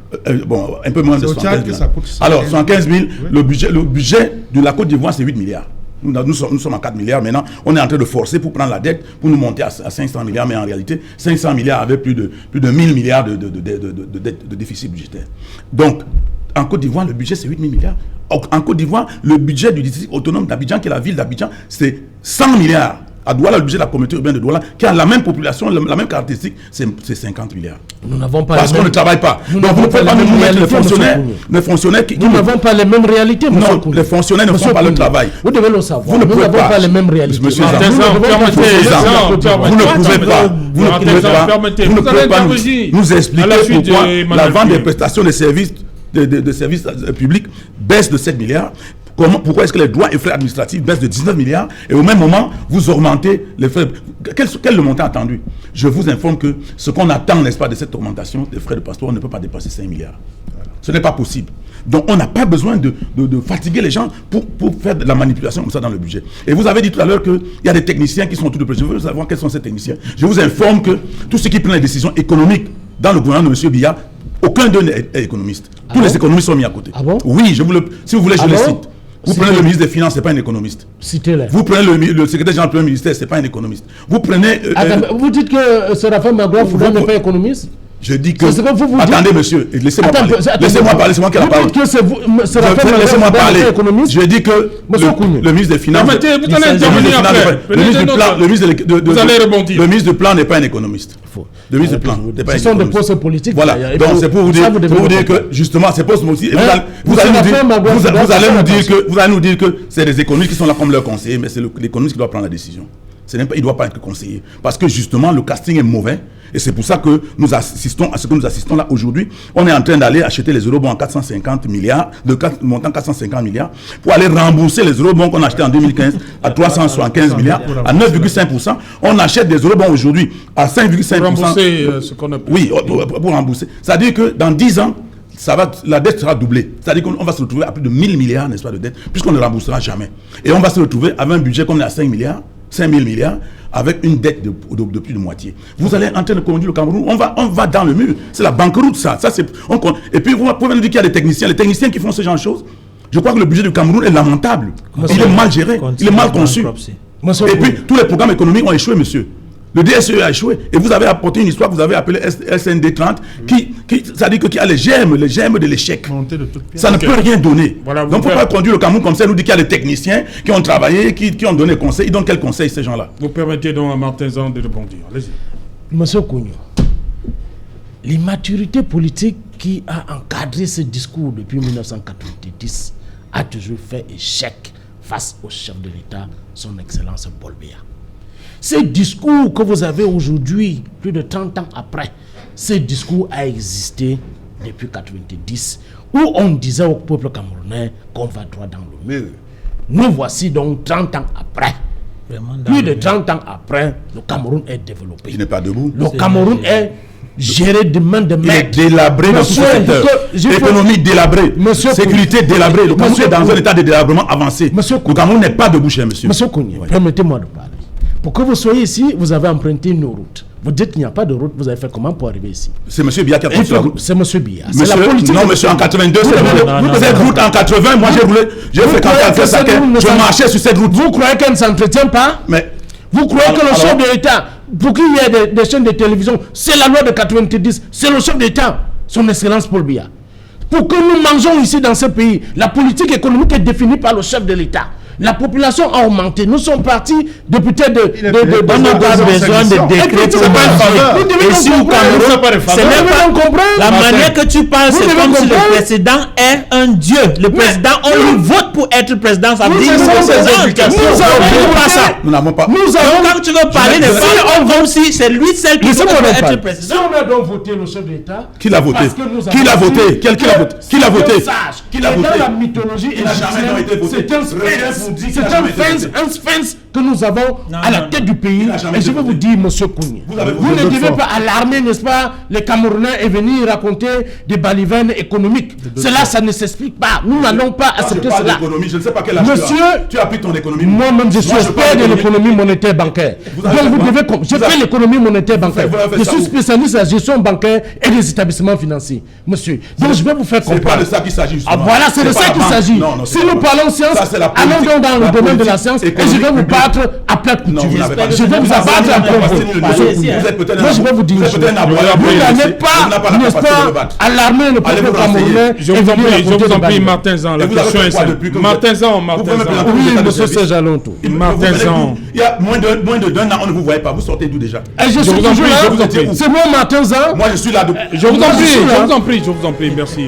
Bon, un peu moins de 75 000. Alors, 75 000, le budget de la Côte d'Ivoire, c'est 8 milliards. Nous sommes à 4 milliards maintenant. On est en train de forcer pour prendre la dette, pour nous monter à 500 milliards. Mais en réalité, 500 milliards avec plus de 1000 milliards de déficit budgétaire. Donc, en Côte d'Ivoire, le budget, c'est 8 000 milliards. En Côte d'Ivoire, le budget du district autonome d'Abidjan, qui est la ville d'Abidjan, c'est 100 milliards. À Douala, le budget de la communauté urbaine de Douala, qui a la même population, la même caractéristique, c'est 50 milliards. Nous n'avons pas parce qu'on ne travaille pas. Donc vous ne pouvez pas nous mettre les fonctionnaires qui... Nous n'avons pas les mêmes réalités, monsieur. Non, les fonctionnaires ne font pas le travail. Vous devez le savoir. Vous ne nous n'avons pas les mêmes réalités. Monsieur vous ne pouvez pas nous expliquer pourquoi la vente des prestations de services publics baisse de 7 milliards. Pourquoi est-ce que les droits et frais administratifs baissent de 19 milliards et au même moment, vous augmentez les frais? Quel est le montant attendu? Je vous informe que ce qu'on attend, n'est-ce pas, de cette augmentation des frais de passeport ne peut pas dépasser 5 milliards. Ce n'est pas possible. Donc, on n'a pas besoin de fatiguer les gens pour faire de la manipulation comme ça dans le budget. Et vous avez dit tout à l'heure qu'il y a des techniciens qui sont tout de près. Je veux savoir quels sont ces techniciens. Je vous informe que tous ceux qui prennent les décisions économiques dans le gouvernement de M. Biya, aucun d'eux n'est économiste. Tous les économistes sont mis à côté. Ah bon? Oui, si vous voulez, je les cite. Vous prenez le ministre des Finances, ce n'est pas un économiste. Citez-les. Vous prenez le secrétaire général du Premier ministère, ce n'est pas un économiste. Vous prenez... vous dites que Séraphin Magloire Fouda n'est pas économiste? Je dis que... C'est ce que vous Attendez, dites. monsieur, laissez-moi parler. Attendez, Laissez-moi parler, c'est moi qui ai la parole. Vous dites que c'est vous, Séraphin Magloire Laissez-moi Fouda parler. n'est pas économiste? Je dis que le ministre des Finances... Permettez, vous allez intervenir après. Vous allez rebondir. Le ministre du Plan n'est pas un économiste. Le ministre du Plan n'est pas un économiste. Ce sont des postes politiques. Voilà, donc c'est pour vous dire que justement ces postes aussi, vous allez nous dire que c'est des économistes qui sont là comme leurs conseillers, mais c'est l'économiste qui doit prendre la décision. Il ne doit pas être conseiller. Parce que justement, le casting est mauvais. Et c'est pour ça que nous assistons à ce que nous assistons là aujourd'hui. On est en train d'aller acheter les eurobonds à 450 milliards, montant 450 milliards, pour aller rembourser les eurobonds qu'on a achetés en 2015 à 375 milliards, à 9,5%. On achète des eurobonds aujourd'hui à 5,5%. Pour rembourser ce qu'on a payé. Oui, pour rembourser. C'est-à-dire que dans 10 ans, la dette sera doublée. C'est-à-dire qu'on va se retrouver à plus de 1000 milliards, n'est-ce pas, de dette, puisqu'on ne remboursera jamais. Et on va se retrouver avec un budget comme on est à 5 000 milliards, avec une dette de plus de moitié. Vous allez en train de conduire le Cameroun, on va dans le mur. C'est la banqueroute, ça. Et puis, vous pouvez nous dire qu'il y a des techniciens qui font ce genre de choses. Je crois que le budget du Cameroun est lamentable. Il est mal géré, il est mal conçu. Et puis, tous les programmes économiques ont échoué, monsieur. Le DSE a échoué. Et vous avez apporté une histoire que vous avez appelée SND 30, c'est-à-dire qui a les germes de l'échec. Ça ne peut rien donner. Voilà, donc, il ne faut pas conduire le Cameroun comme ça, nous dire qu'il y a des techniciens qui ont travaillé, qui ont donné conseil. Ils donnent quel conseil, ces gens-là? Vous permettez donc à Martin Zan de répondre. Allez-y. Monsieur Kounio, l'immaturité politique qui a encadré ce discours depuis 1990 a toujours fait échec face au chef de l'État, son Excellence Paul Biya. Ce discours que vous avez aujourd'hui, plus de 30 ans après, ce discours a existé depuis 1990, où on disait au peuple camerounais qu'on va droit dans le mur. Nous voici donc 30 ans après. Plus de 30 ans après, le Cameroun est développé. Il n'est pas debout. Le Cameroun est géré de main de maître. Il est délabré dans tout secteur. Économie délabrée. Sécurité délabrée. Le Cameroun est dans un état de délabrement avancé. Le Cameroun n'est pas debout, cher monsieur. Monsieur Kounye, permettez-moi de parler. Pour que vous soyez ici, vous avez emprunté une route. Vous dites qu'il n'y a pas de route, vous avez fait comment pour arriver ici? C'est M. Biya qui a pris la route. C'est M. Biya. C'est la politique. Non, monsieur, en 82, cette route en 80, moi j'ai fréquenté je marchais sur cette route. Vous croyez qu'elle ne s'entretient pas? Mais vous croyez que le chef de l'État, pour qu'il y ait des chaînes de télévision, c'est la loi de 90, c'est le chef d'État, son Excellence Paul Biya. Pour que nous mangeons ici dans ce pays, la politique économique est définie par le chef de l'État. La population a augmenté. Nous sommes partis depuis on n'a pas besoin de décret pour manger. Et si au Cameroun, c'est même pas la manière que tu parles, c'est comme si le président est un dieu. Le président, on lui vote pour être président. Ça veut dire que c'est pas ça. Nous n'avons pas. Donc quand tu veux parler de femmes, comme si c'est lui celle qui veut être président. Si on a donc voté le chef d'État, qui l'a voté? Qui l'a voté? Qui l'a voté? Qui l'a voté? Dans la mythologie c'est un sphinx que nous avons à la tête du pays. Et je vais vous dire, monsieur Kounye, vous ne devez pas alarmer, n'est-ce pas, les Camerounais et venir raconter des balivernes économiques. Cela, ça ne s'explique pas. Nous n'allons pas accepter cela. Je ne sais pas quel âge tu as pris ton économie. Moi-même, je suis expert de l'économie monétaire bancaire. Donc, vous devez. Je fais l'économie monétaire bancaire. Je suis spécialiste de la gestion bancaire et des établissements financiers. Monsieur, donc je vais vous faire comprendre. C'est pas de ça qu'il s'agit. Voilà, c'est de ça qu'il s'agit. Si nous parlons science, allons donc dans le domaine de la science et je vais vous battre à plat couture. Je vais vous abattre à plat couture. Moi, je vais vous dire, vous n'allez pas, n'est-ce pas, alarmer le peuple camerounais. Je vous en prie, Martin Zan, la question est simple. Martin Zan. Oui, monsieur Serjalon. Martin Zan. Il y a moins de d'un an, on ne vous voyait pas. Vous sortez d'où déjà? Je suis toujours là. C'est moi, Martin Zan. Moi, je suis là. Je vous en prie. Merci.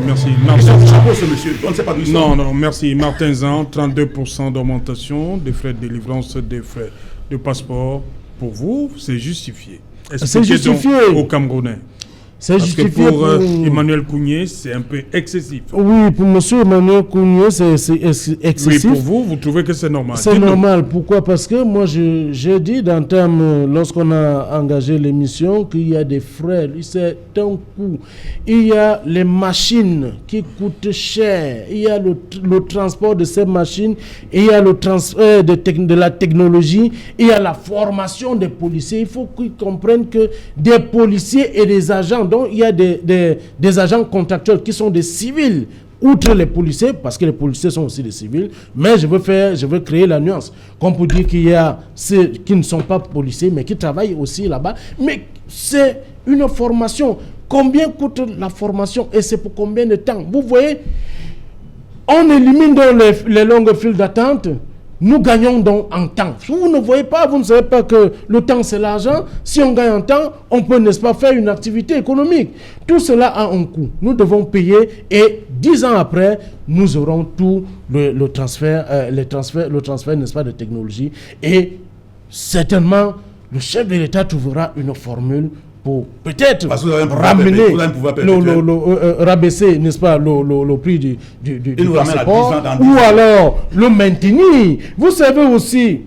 Non, merci. Martin Zan, 32% d'augmentation des frais de délivrance des frais de passeport. Pour vous, c'est justifié. C'est justifié aux Camerounais. C'est justifié pour Emmanuel Kounye, c'est un peu excessif. Oui, pour M. Emmanuel Kounye, c'est excessif. Oui, pour vous, vous trouvez que c'est normal? C'est normal. Pourquoi? Parce que moi, j'ai dit dans termes, lorsqu'on a engagé l'émission, qu'il y a des frais. C'est un coût. Il y a les machines qui coûtent cher. Il y a le transport de ces machines. Il y a le transfert de la technologie. Il y a la formation des policiers. Il faut qu'ils comprennent que des policiers et des agents, donc il y a des agents contractuels qui sont des civils outre les policiers, parce que les policiers sont aussi des civils, mais je veux créer la nuance. Qu'on peut dire qu'il y a ceux qui ne sont pas policiers, mais qui travaillent aussi là-bas. Mais c'est une formation. Combien coûte la formation et c'est pour combien de temps? Vous voyez, on élimine donc les longues files d'attente. Nous gagnons donc en temps. Vous ne voyez pas, vous ne savez pas que le temps c'est l'argent. Si on gagne en temps, on peut, n'est-ce pas, faire une activité économique. Tout cela a un coût. Nous devons payer et 10 ans après, nous aurons tout le transfert, n'est-ce pas, de technologie. Et certainement, le chef de l'État trouvera une formule pour peut-être ramener, rabaisser, n'est-ce pas, le prix du passeport, ou alors le maintenir. Vous savez aussi,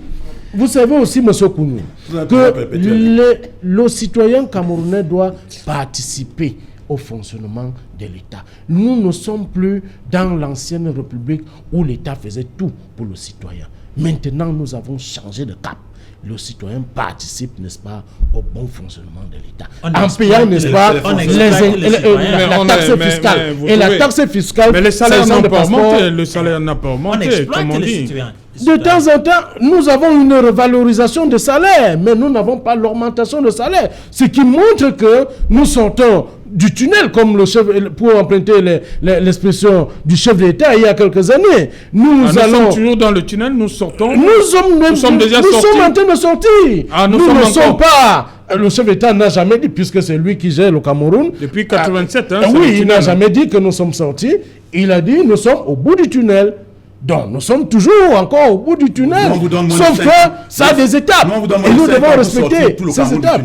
M. Kounou, que le citoyen camerounais doit participer au fonctionnement de l'État. Nous ne sommes plus dans l'ancienne République où l'État faisait tout pour le citoyen. Maintenant, nous avons changé de cap. Le citoyen participe, n'est-ce pas, au bon fonctionnement de l'État. En payant, n'est-ce pas, la taxe fiscale. Et la taxe fiscale, mais les salaires n'ont pas augmenté. Le salaire n'a pas augmenté, comme on dit. De temps en temps, nous avons une revalorisation de salaire, mais nous n'avons pas l'augmentation de salaire. Ce qui montre que nous sortons du tunnel, comme le chef, pour emprunter l'expression du chef de l'État il y a quelques années. Nous sommes toujours dans le tunnel, nous sortons. Nous sommes déjà sortis. Nous sommes en train de sortir. Nous ne sommes pas. Le chef d'État n'a jamais dit, puisque c'est lui qui gère le Cameroun. Depuis 87, oui, il n'a jamais dit que nous sommes sortis. Il a dit nous sommes au bout du tunnel. Donc, nous sommes toujours encore au bout du tunnel. Sauf que ça a des étapes. Et nous devons respecter ces étapes.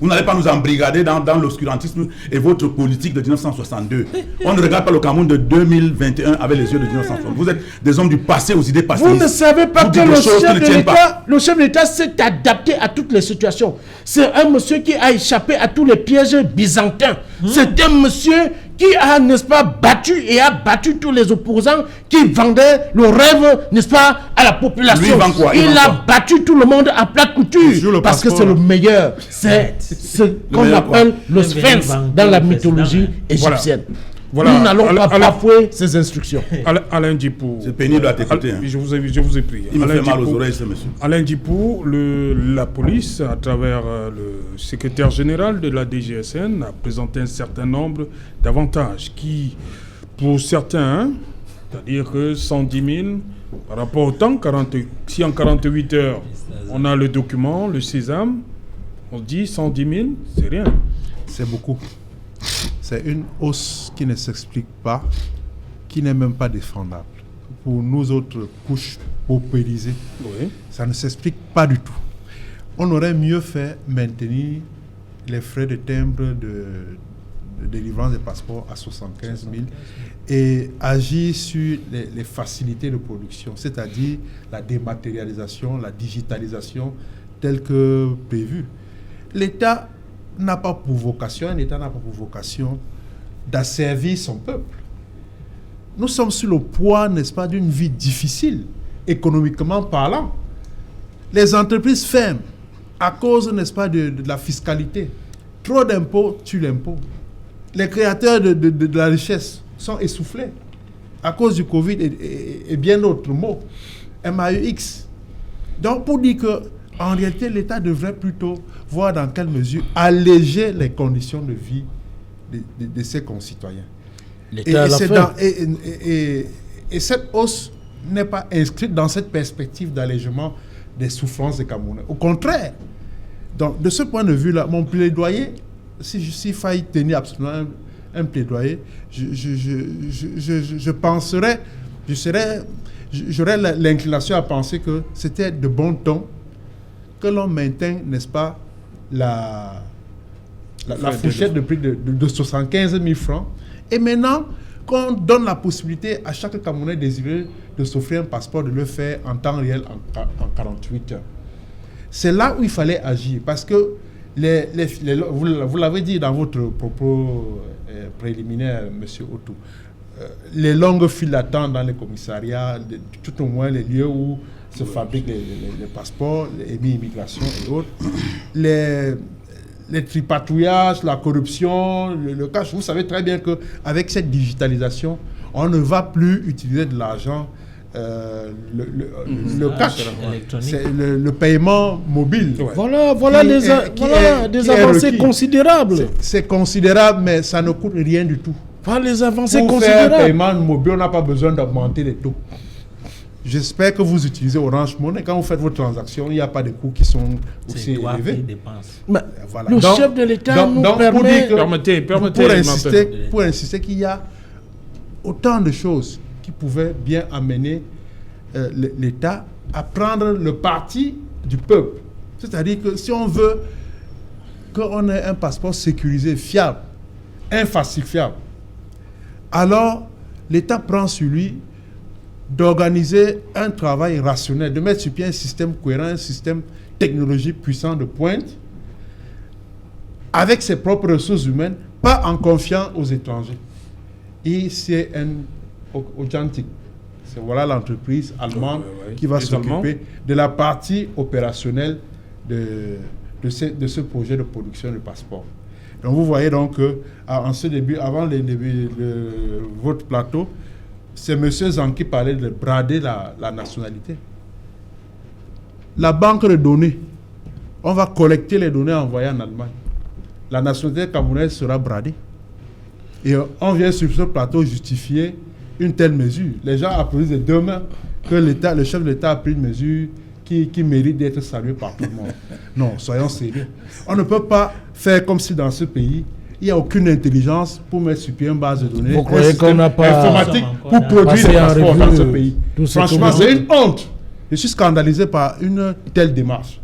Vous n'allez pas nous embrigader dans l'obscurantisme et votre politique de 1962. On ne regarde pas le Cameroun de 2021 avec les yeux de 1960. Vous êtes des hommes du passé aux idées passées. Vous ne savez pas que le chef de l'État s'est adapté à toutes les situations. C'est un monsieur qui a échappé à tous les pièges byzantins. C'est un monsieur qui a, n'est-ce pas, battu tous les opposants qui vendaient le rêve, n'est-ce pas, à la population. Il a battu tout le monde à plate couture parce que c'est le meilleur. C'est ce qu'on appelle le sphinx dans la mythologie égyptienne. Voilà. Nous n'allons pas bafouer ces instructions. Alain Djipou. C'est pénible à t'écouter. Je vous ai pris. Il me fait mal aux oreilles, ce monsieur. Alain Djipou, la police, à travers le secrétaire général de la DGSN, a présenté un certain nombre d'avantages qui, pour certains, c'est-à-dire que 110 000, par rapport au temps, si en 48 heures, on a le document, le sésame, on se dit 110 000, c'est rien. C'est beaucoup. C'est une hausse qui ne s'explique pas, qui n'est même pas défendable. Pour nous autres couches paupérisées, ça ne s'explique pas du tout. On aurait mieux fait maintenir les frais de timbre de délivrance des passeports à 75 000 et agir sur les facilités de production, c'est-à-dire la dématérialisation, la digitalisation telle que prévue. L'État n'a pas pour vocation, un État n'a pas pour vocation d'asservir son peuple. Nous sommes sur le poids, n'est-ce pas, d'une vie difficile, économiquement parlant. Les entreprises ferment à cause, n'est-ce pas, de la fiscalité. Trop d'impôts tue l'impôt. Les créateurs de la richesse sont essoufflés à cause du Covid et bien d'autres mots. MAUX. Donc, pour dire que en réalité, l'État devrait plutôt voir dans quelle mesure alléger les conditions de vie de ses concitoyens. Et cette hausse n'est pas inscrite dans cette perspective d'allègement des souffrances des Camerounais. Au contraire, donc, de ce point de vue-là, mon plaidoyer, s'il faille tenir absolument un plaidoyer, je penserais, j'aurais l'inclination à penser que c'était de bon ton que l'on maintienne, n'est-ce pas, la fourchette de prix de 75 000 francs. Et maintenant, qu'on donne la possibilité à chaque Camerounais désireux de s'offrir un passeport, de le faire en temps réel en 48 heures. C'est là où il fallait agir. Parce que, vous l'avez dit dans votre propos préliminaire, M. Otou, les longues files d'attente dans les commissariats, tout au moins les lieux où se fabriquent les passeports, les immigration et autres, les tripatouillages, la corruption, le cash. Vous savez très bien qu'avec cette digitalisation, on ne va plus utiliser de l'argent, le cash, c'est le paiement mobile. Ouais. Voilà des avancées considérables. C'est considérable, mais ça ne coûte rien du tout. Voilà les avancées Pour faire un considérables. paiement mobile, on n'a pas besoin d'augmenter les taux. J'espère que vous utilisez Orange Money. Quand vous faites vos transactions, il n'y a pas de coûts qui sont aussi élevés. Mais Voilà. le chef de l'État nous permet... Pour insister qu'il y a autant de choses qui pouvaient bien amener l'État à prendre le parti du peuple. C'est-à-dire que si on veut qu'on ait un passeport sécurisé, fiable, infalsifiable, alors l'État prend sur lui d'organiser un travail rationnel, de mettre sur pied un système cohérent, un système technologique puissant de pointe, avec ses propres ressources humaines, pas en confiant aux étrangers. ICN Ojantic, c'est voilà l'entreprise allemande qui va s'occuper de la partie opérationnelle de ce projet de production de passeport. Donc vous voyez donc en ce début, avant votre plateau, c'est M. Zang qui parlait de brader la nationalité. La banque de données, on va collecter les données envoyées en Allemagne. La nationalité camerounaise sera bradée. Et on vient sur ce plateau justifier une telle mesure. Les gens applaudissent de deux mains que le chef de l'État a pris une mesure qui mérite d'être saluée par tout le monde. Non, soyons sérieux. On ne peut pas faire comme si dans ce pays, il n'y a aucune intelligence pour mettre sur pied une base de données. Vous croyez qu'on n'a pas informatique pour produire des passeports dans ce pays? Franchement, c'est une honte. Je suis scandalisé par une telle démarche.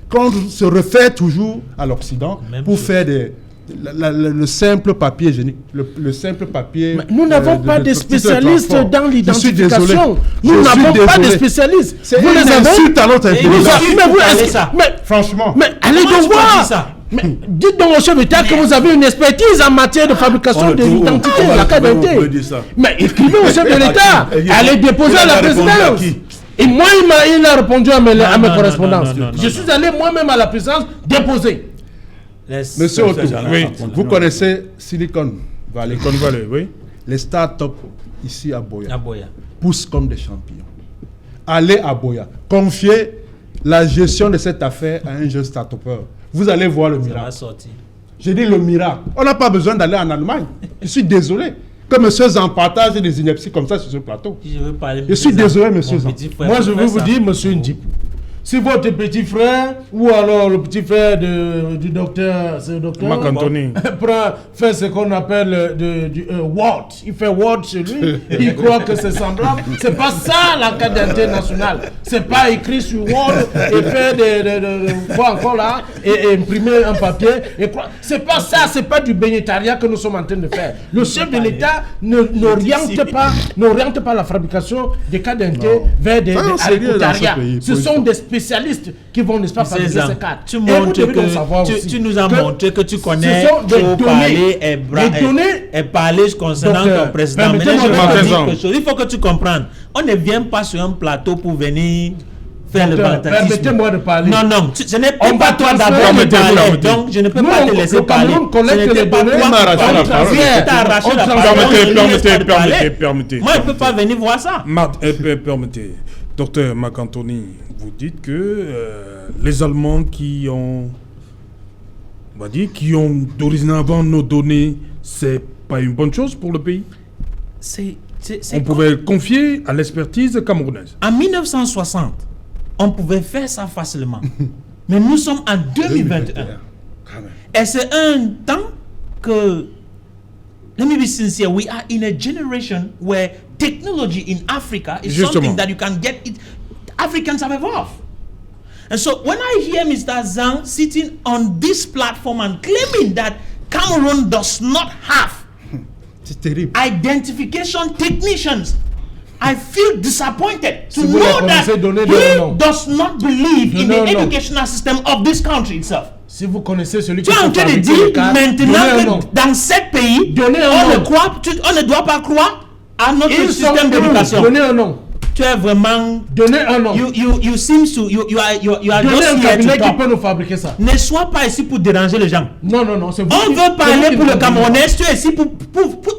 Quand on se réfère toujours à l'Occident pour faire le simple papier hygiénique, le simple papier... Mais nous n'avons pas de spécialistes dans l'identification. Nous n'avons pas de spécialistes. C'est une insulte à notre intelligence. Mais franchement... Mais allez donc voir. Mais dites donc au chef d'État que vous avez une expertise en matière de fabrication de l'identité, la carte d'identité. Mais écrivez au chef de l'État, allez déposer à la présidence. Et moi, il a répondu à mes correspondances. Je suis allé moi-même à la présidence déposer. Monsieur Otto, vous connaissez Silicon Valley. Oui. Les start-up ici à Boya poussent comme des champignons. Allez à Boya, confiez la gestion de cette affaire à un jeune start-upper. Vous allez voir le miracle. J'ai dit le miracle. On n'a pas besoin d'aller en Allemagne. Je suis désolé que monsieur Zang partage des inepties comme ça sur ce plateau. Je suis désolé, monsieur Zang. Moi, je veux vous dire, monsieur Ndip, si votre petit frère, ou alors le petit frère du docteur, c'est le docteur Marc-Anthony, fait ce qu'on appelle du Word. Il fait Word chez lui, il croit que c'est semblable. C'est pas ça la carte d'identité nationale. C'est pas écrit sur Word et faire quoi encore là, et imprimer un papier. C'est pas ça, c'est pas du bénétariat que nous sommes en train de faire. Le chef de l'État n'oriente pas la fabrication des cartes d'identité vers des bénétariats. Ce sont des spécialistes qui vont, n'est-ce pas, fabriquer ces cartes. Tu nous as montré que tu connais et parler concernant ton président. Mais là, je vais te dire quelque chose. Il faut que tu comprennes. On ne vient pas sur un plateau pour venir faire le bantatisme. Permettez-moi de parler. Non, ce n'est pas toi d'abord de parler. Donc, je ne peux pas te laisser parler. Ce n'était pas toi qui parler. Permettez. Moi, je ne peux pas venir voir ça. Permettez. Docteur Marc-Anthony, vous dites que les Allemands qui ont dorénavant nos données, c'est pas une bonne chose pour le pays. On pouvait confier à l'expertise camerounaise. En 1960, on pouvait faire ça facilement. Mais nous sommes en 2021. Et c'est un temps que, let me be sincere, we are in a generation where technology in Africa is something that you can get it. Africans have evolved. And so when I hear Mr. Zang sitting on this platform and claiming that Cameroon does not have identification technicians, I feel disappointed to know that he does not believe in the educational system of this country itself. Si vous connaissez celui qui tu es en train de dire maintenant que dans ce pays, on ne doit pas croire à notre système d'éducation. Donnez un nom. tu es vraiment... Donnez un nom. You seem to... You are Donnez just un here to cabinet qui talk. peut nous fabriquer ça. Ne sois pas ici pour déranger les gens. Non, c'est vous. On qui- veut c'est vous parler qui pour le nous Camerounais, tu es ici pour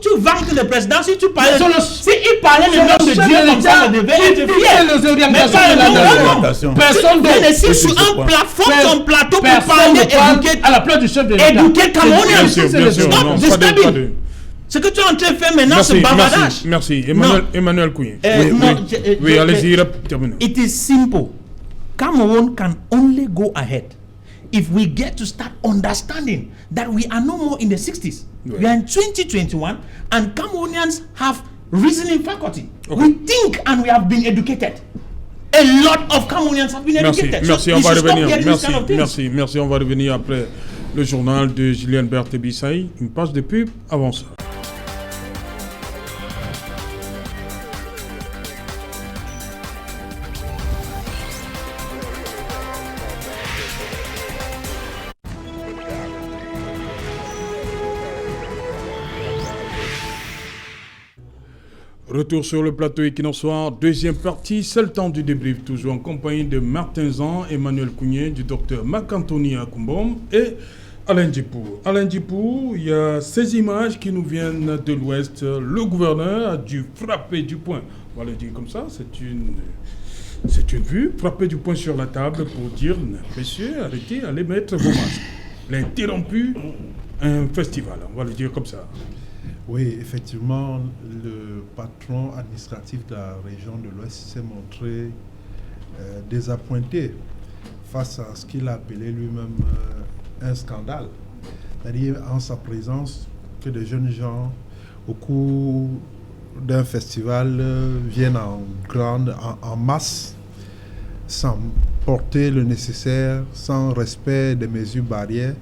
tu vantes le président. Si tu parlais, C'est il parlait le c'est nom le de chef Dieu de comme ça, on l'État devait qui être fixe fier. les orientations Mais pas de le la nom, nation. nation. Personne Tu es ici Oui, sur c'est ce un point. plateau pour Personne parler, ne parle éduquer, à la place du chef de l'État. éduquer Camerounais. Bien sûr, bien sûr. Stop, Non, this pas de- stupid. pas de- Ce que tu es en train de faire maintenant, c'est Merci, bavardage. merci. Non. Emmanuel Kouye. Oui, allez-y, terminez. It is simple. Cameroon can only go ahead if we get to start understanding that we are no more in the 60s. Ouais. We are in 2021 and Cameroonians have reasoning faculty. Okay. We think and we have been educated. A lot of Cameroonians have been educated. Merci, So on we va should stop revenir. hearing this kind of things. Merci, on va revenir après le journal de Julien Berthe-Bissaï. Une page de pub avant ça. Retour sur le plateau Equinox Soir, deuxième partie, c'est le temps du débrief, toujours en compagnie de Martin Zan, Emmanuel Kouye, du docteur Marc-Anthony Akumbom et Alain Djipou. Alain Djipou, il y a ces images qui nous viennent de l'Ouest. Le gouverneur a dû frapper du poing, on va le dire comme ça, c'est une vue, frapper du poing sur la table pour dire, messieurs, arrêtez, allez mettre vos masques. Il a interrompu un festival, on va le dire comme ça. Oui, effectivement, le patron administratif de la région de l'Ouest s'est montré désappointé face à ce qu'il a appelé lui-même un scandale. C'est-à-dire en sa présence que des jeunes gens, au cours d'un festival, viennent en masse, sans porter le nécessaire, sans respect des mesures barrières.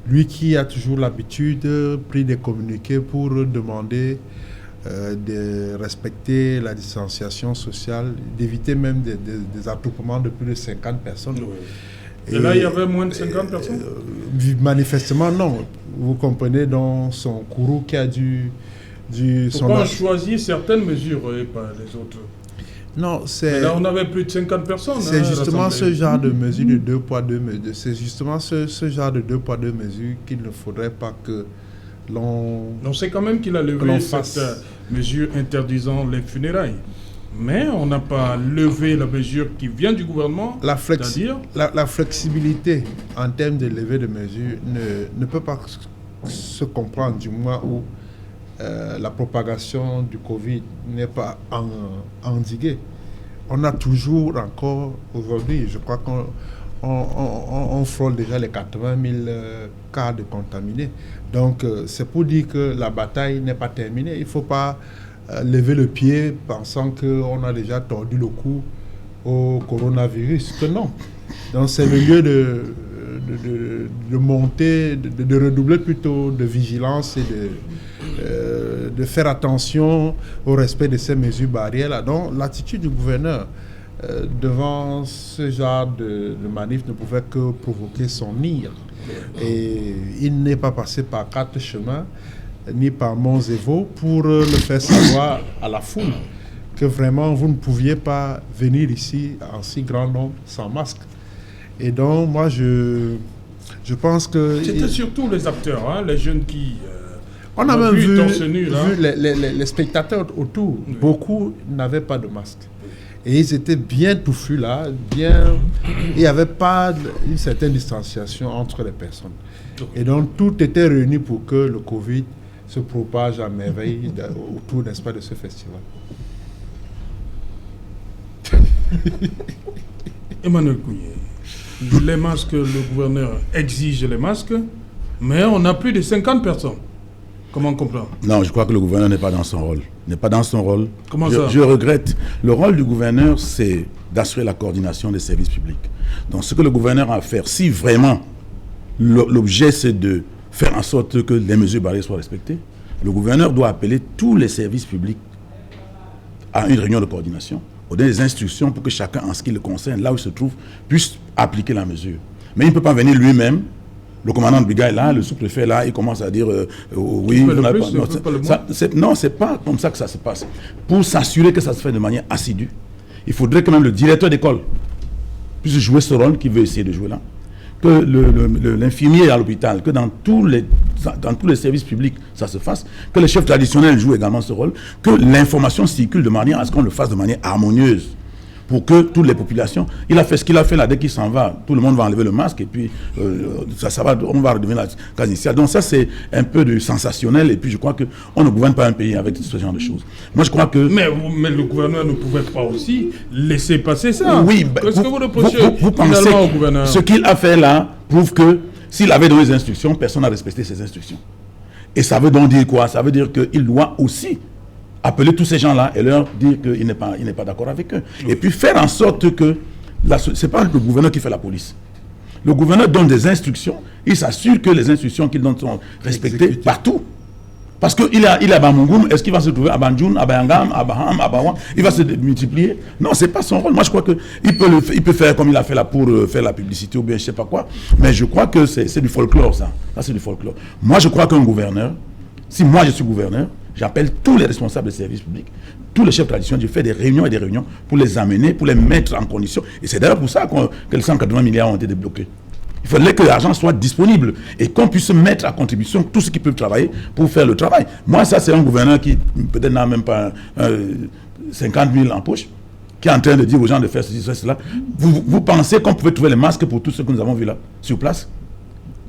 Lui qui a toujours l'habitude, pris des communiqués pour demander de respecter la distanciation sociale, d'éviter même des attroupements de plus de 50 personnes. Oui. Et là, il y avait moins de 50 personnes Manifestement, non. Vous comprenez, dans son courroux qui a dû... Pourquoi on choisit certaines mesures et pas les autres? Non, c'est... Là, on avait plus de 50 personnes. C'est justement ce genre de mesure de 2 poids 2 mesures. C'est justement ce genre de 2 poids 2 mesures qu'il ne faudrait pas que l'on... On sait quand même qu'il a levé cette mesure interdisant les funérailles. Mais on n'a pas levé la mesure qui vient du gouvernement. La flexibilité en termes de levée de mesures ne peut pas se comprendre du moment où la propagation du Covid n'est pas endiguée. On a toujours encore, aujourd'hui, je crois qu'on frôle déjà les 80 000 cas de contaminés. Donc, c'est pour dire que la bataille n'est pas terminée. Il ne faut pas lever le pied pensant qu'on a déjà tordu le cou au coronavirus. Que non. Donc, c'est le lieu de monter, de redoubler plutôt de vigilance et de faire attention au respect de ces mesures barrières-là. Donc, l'attitude du gouverneur devant ce genre de manif ne pouvait que provoquer son ire. Et il n'est pas passé par 4 chemins, ni par Monts-et-Vaux, pour le faire savoir à la foule que vraiment vous ne pouviez pas venir ici en si grand nombre sans masque. Et donc, moi, je pense que... C'était surtout les acteurs, hein, les jeunes qui... on a même vu nu, les spectateurs autour. Oui. Beaucoup n'avaient pas de masque. Et ils étaient bien touffus là, bien... Il n'y avait pas une certaine distanciation entre les personnes. Et donc, tout était réuni pour que le Covid se propage à merveille autour, n'est-ce pas, de ce festival. Emmanuel Kouye, les masques, le gouverneur exige les masques, mais on a plus de 50 personnes. Comment comprendre? Non, je crois que le gouverneur n'est pas dans son rôle. N'est pas dans son rôle. Comment ça? Je regrette. Le rôle du gouverneur, c'est d'assurer la coordination des services publics. Donc, ce que le gouverneur a à faire, si vraiment l'objet, c'est de faire en sorte que les mesures barrières soient respectées, le gouverneur doit appeler tous les services publics à une réunion de coordination, ou des instructions pour que chacun, en ce qui le concerne, là où il se trouve, puisse appliquer la mesure. Mais il ne peut pas venir lui-même. Le commandant de brigade est là, le sous-préfet est là, il commence à dire oui, non, c'est pas comme ça que ça se passe. Pour s'assurer que ça se fait de manière assidue il faudrait que même le directeur d'école puisse jouer ce rôle qu'il veut essayer de jouer là. Que l'infirmier à l'hôpital, que dans tous les services publics, ça se fasse, que les chefs traditionnels jouent également ce rôle, que l'information circule de manière à ce qu'on le fasse de manière harmonieuse, pour que toutes les populations... Il a fait ce qu'il a fait là, dès qu'il s'en va, tout le monde va enlever le masque, et puis on va redevenir la case initiale. Donc ça, c'est un peu du sensationnel, et puis je crois qu'on ne gouverne pas un pays avec ce genre de choses. Moi, je crois que... Mais le gouverneur ne pouvait pas aussi laisser passer ça. Oui, qu'est-ce que vous reprochez vous pensez au gouverneur? Ce qu'il a fait là prouve que s'il avait donné des instructions, personne n'a respecté ses instructions. Et ça veut donc dire quoi? Ça veut dire qu'il doit aussi appeler tous ces gens-là et leur dire qu'il n'est pas d'accord avec eux. Et puis faire en sorte que... Ce n'est pas le gouverneur qui fait la police. Le gouverneur donne des instructions, il s'assure que les instructions qu'il donne sont respectées partout. Parce qu'il est à Bamungoum, est-ce qu'il va se trouver à Banjoun, à Bayangam, à Baham, à Bawan? Il va se multiplier? Non, ce n'est pas son rôle. Moi, je crois qu'il peut faire comme il a fait là pour faire la publicité ou bien je ne sais pas quoi. Mais je crois que c'est du folklore, ça. Ça, c'est du folklore. Moi, je crois qu'un gouverneur, si moi je suis gouverneur, j'appelle tous les responsables des services publics, tous les chefs traditionnels, je fais des réunions et des réunions pour les amener, pour les mettre en condition. Et c'est d'ailleurs pour ça que les 180 milliards ont été débloqués. Il fallait que l'argent soit disponible et qu'on puisse mettre à contribution tous ceux qui peuvent travailler pour faire le travail. Moi, ça, c'est un gouverneur qui peut-être n'a même pas 50 000 en poche, qui est en train de dire aux gens de faire ceci, cela. Vous pensez qu'on pouvait trouver les masques pour tous ceux que nous avons vus là, sur place?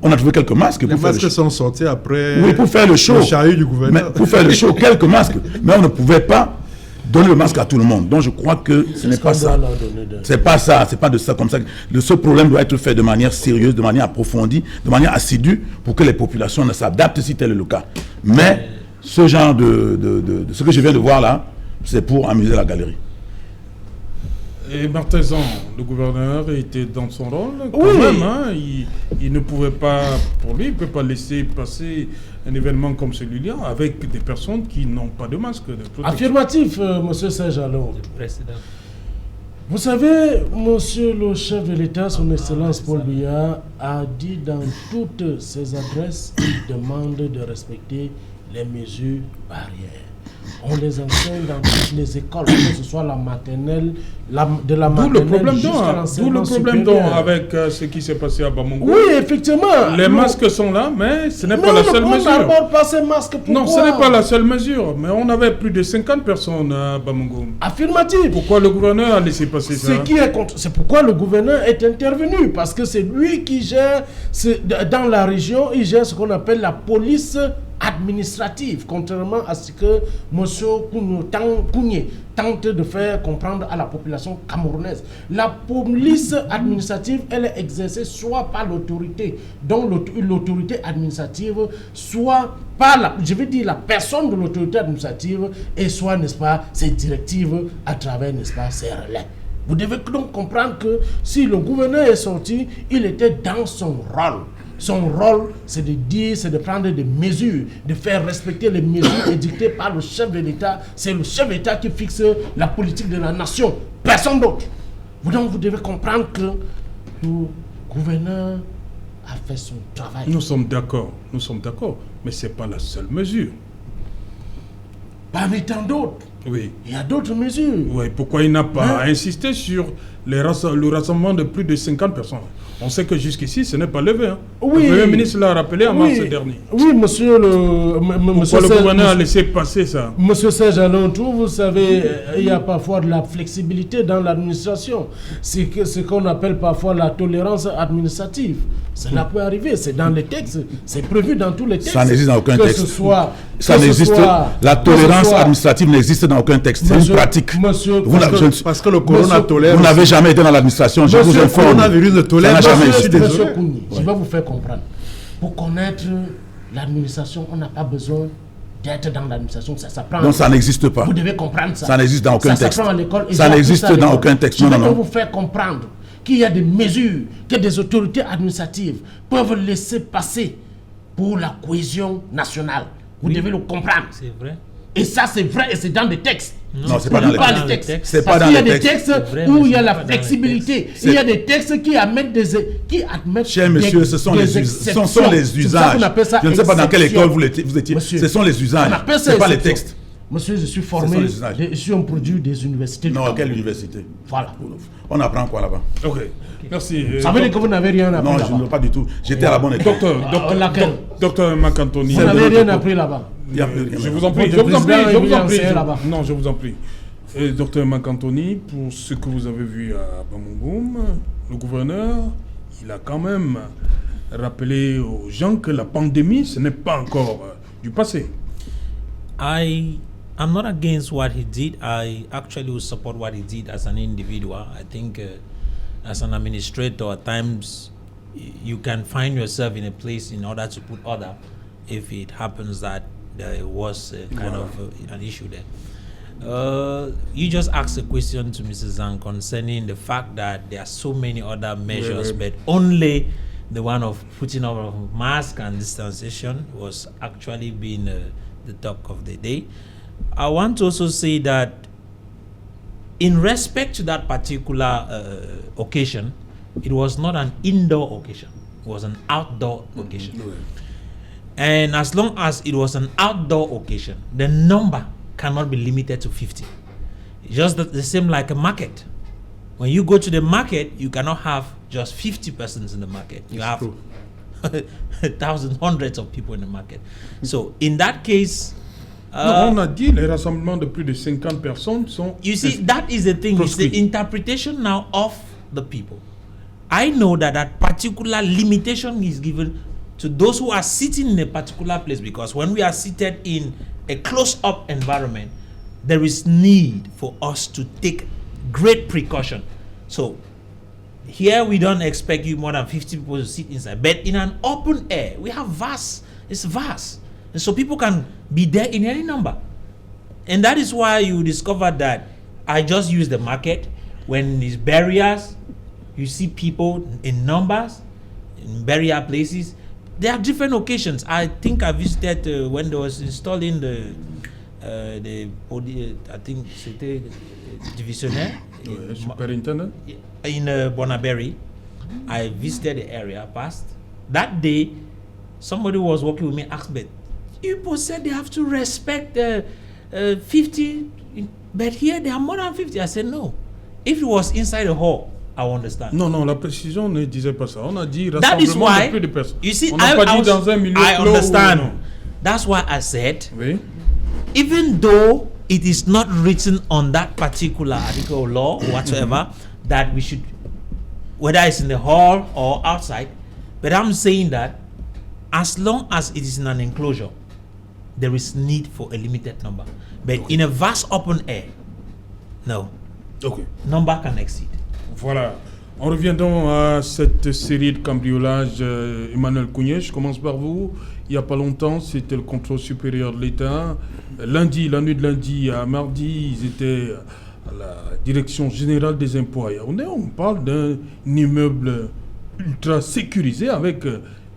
On a trouvé quelques masques. Les masques sont sortis après pour faire le show. Le chahut du gouverneur. Pour faire le show, quelques masques. Mais on ne pouvait pas donner le masque à tout le monde. Donc je crois que ce n'est pas ça. C'est pas ça. C'est pas de ça comme ça. Ce problème doit être fait de manière sérieuse, de manière approfondie, de manière assidue, pour que les populations s'adaptent si tel est le cas. Mais ce genre ce que je viens de voir là, c'est pour amuser la galerie. Et Martezan, le gouverneur était dans son rôle quand même. Hein, il ne pouvait pas, pour lui, il ne peut pas laisser passer un événement comme celui-là avec des personnes qui n'ont pas de masque. Affirmatif, monsieur Saint-Jalon. Vous savez, monsieur le chef de l'État, son Excellence Paul Biya, a dit dans toutes ses adresses, il demande de respecter les mesures barrières. On les enseigne dans toutes les écoles, que ce soit la maternelle, de la maternelle jusqu'à l'enseignement supérieur. D'où le problème avec ce qui s'est passé à Bamongo. Oui, effectivement. Les masques sont là, mais ce n'est pas la seule mesure. On n'aborde pas ces masques. Pourquoi? Non, ce n'est pas la seule mesure. Mais on avait plus de 50 personnes à Bamongo. Affirmatif. Pourquoi le gouverneur a laissé passer ça? C'est pourquoi le gouverneur est intervenu. Parce que c'est lui qui gère, dans la région, il gère ce qu'on appelle la police administrative, contrairement à ce que M. Kougné tente de faire comprendre à la population camerounaise. La police administrative, elle est exercée soit par l'autorité, donc l'autorité administrative, soit par la personne de l'autorité administrative, et soit, n'est-ce pas, ses directives à travers, n'est-ce pas, ses relais. Vous devez donc comprendre que si le gouverneur est sorti, il était dans son rôle. Son rôle, c'est de dire, c'est de prendre des mesures, de faire respecter les mesures édictées par le chef de l'État. C'est le chef de l'État qui fixe la politique de la nation, personne d'autre. Donc vous devez comprendre que le gouverneur a fait son travail. Nous sommes d'accord, mais ce n'est pas la seule mesure. Parmi tant d'autres. Oui. Il y a d'autres mesures. Oui, pourquoi il n'a pas insisté sur le rassemblement de plus de 50 personnes? On sait que jusqu'ici, ce n'est pas levé. Hein. Oui. Le Premier ministre l'a rappelé en mars dernier. Oui, monsieur le... Pourquoi le gouverneur a laissé passer ça? Monsieur Serge-Alontou, vous savez, il y a parfois de la flexibilité dans l'administration. C'est ce qu'on appelle parfois la tolérance administrative. Cela peut arriver, c'est dans les textes, c'est prévu dans tous les textes. Ça n'existe dans aucun texte. La tolérance administrative n'existe dans aucun texte. C'est une pratique. Parce que le corona tolère. Vous n'avez jamais été dans l'administration, je vous informe. Le coronavirus ne tolère pas. Monsieur Kougny, je vais vous faire comprendre. Pour connaître l'administration, on n'a pas besoin d'être dans l'administration, ça s'apprend. Donc ça n'existe pas. Vous devez comprendre ça. Ça n'existe dans aucun texte. Ça s'apprend à l'école. Ça n'existe dans aucun texte. Je vais vous faire comprendre qu'il y a des mesures que des autorités administratives peuvent laisser passer pour la cohésion nationale. Vous devez le comprendre. C'est vrai. Et ça, c'est vrai et c'est dans des textes. Non, c'est pas dans les textes. C'est pas dans les textes où il y a la flexibilité. Il y a des textes qui admettent Cher monsieur, ce sont les usages. Je ne sais pas dans quelle école vous étiez. Ce sont les usages. Ce n'est pas les textes. Monsieur, je suis formé, Ce sont les usages. je suis un produit des universités. Non, quelle université? Voilà. On apprend quoi là-bas? Ok, merci. Ça veut dire que vous n'avez rien appris Non, là-bas. je ne pas du tout. J'étais à la bonne école. Laquelle? Docteur Macantoni. Vous n'avez rien appris là-bas. Il y a plus rien. Je vous en prie, Votre je vous en prie, président je vous en est prie. venu là-bas. Non, je vous en prie. Docteur Macantoni, pour ce que vous avez vu à Bamougoum, le gouverneur, il a quand même rappelé aux gens que la pandémie, ce n'est pas encore du passé. I'm not against what he did. I actually would support what he did as an individual. I think as an administrator, at times you can find yourself in a place in order to put order if it happens that there was an issue there. You just asked a question to Mrs. Zhang concerning the fact that there are so many other measures, but only the one of putting on a mask and distanciation was actually being the talk of the day. I want to also say that in respect to that particular occasion, it was not an indoor occasion, it was an outdoor occasion. And as long as it was an outdoor occasion, the number cannot be limited to 50. It's just the same like a market. When you go to the market, you cannot have just 50 persons in the market. You have thousands, hundreds of people in the market. So in that case, non, on a dit les rassemblements de plus de 50 personnes sont... You see, that is the thing. It's the interpretation now of the people. I know that that particular limitation is given to those who are sitting in a particular place, because when we are seated in a close-up environment, there is need for us to take great precaution. So here we don't expect you more than 50 people to sit inside, but in an open air, we have it's vast. And so people can be there in any number. And that is why you discover that I just use the market. When these barriers, you see people in numbers, in barrier places. There are different occasions. I think I visited when they was installing I think c'était divisionnaire. Superintendent? In Bonaberry. I visited the area past. That day, somebody was working with me, asked me, people said they have to respect 50, but here there are more than 50. I said no. If it was inside the hall, I will understand. Non, la précision ne disait pas ça. On a dit that is rassemblement why, de plus de personnes. You see, on n'a pas dit dans un milieu I clos understand. ou non. That's why I said, Oui. even though it is not written on that particular article or law or whatsoever, that we should, whether it's in the hall or outside, but I'm saying that as long as it is in an enclosure, there is need for a limited number. But in a vast open air, no. Okay. Number can exceed. Voilà. On revient donc à cette série de cambriolages. Emmanuel Kounié, je commence par vous. Il n'y a pas longtemps, c'était le contrôle supérieur de l'État. Lundi, la nuit de lundi à mardi, ils étaient à la direction générale des impôts. On parle d'un immeuble ultra sécurisé avec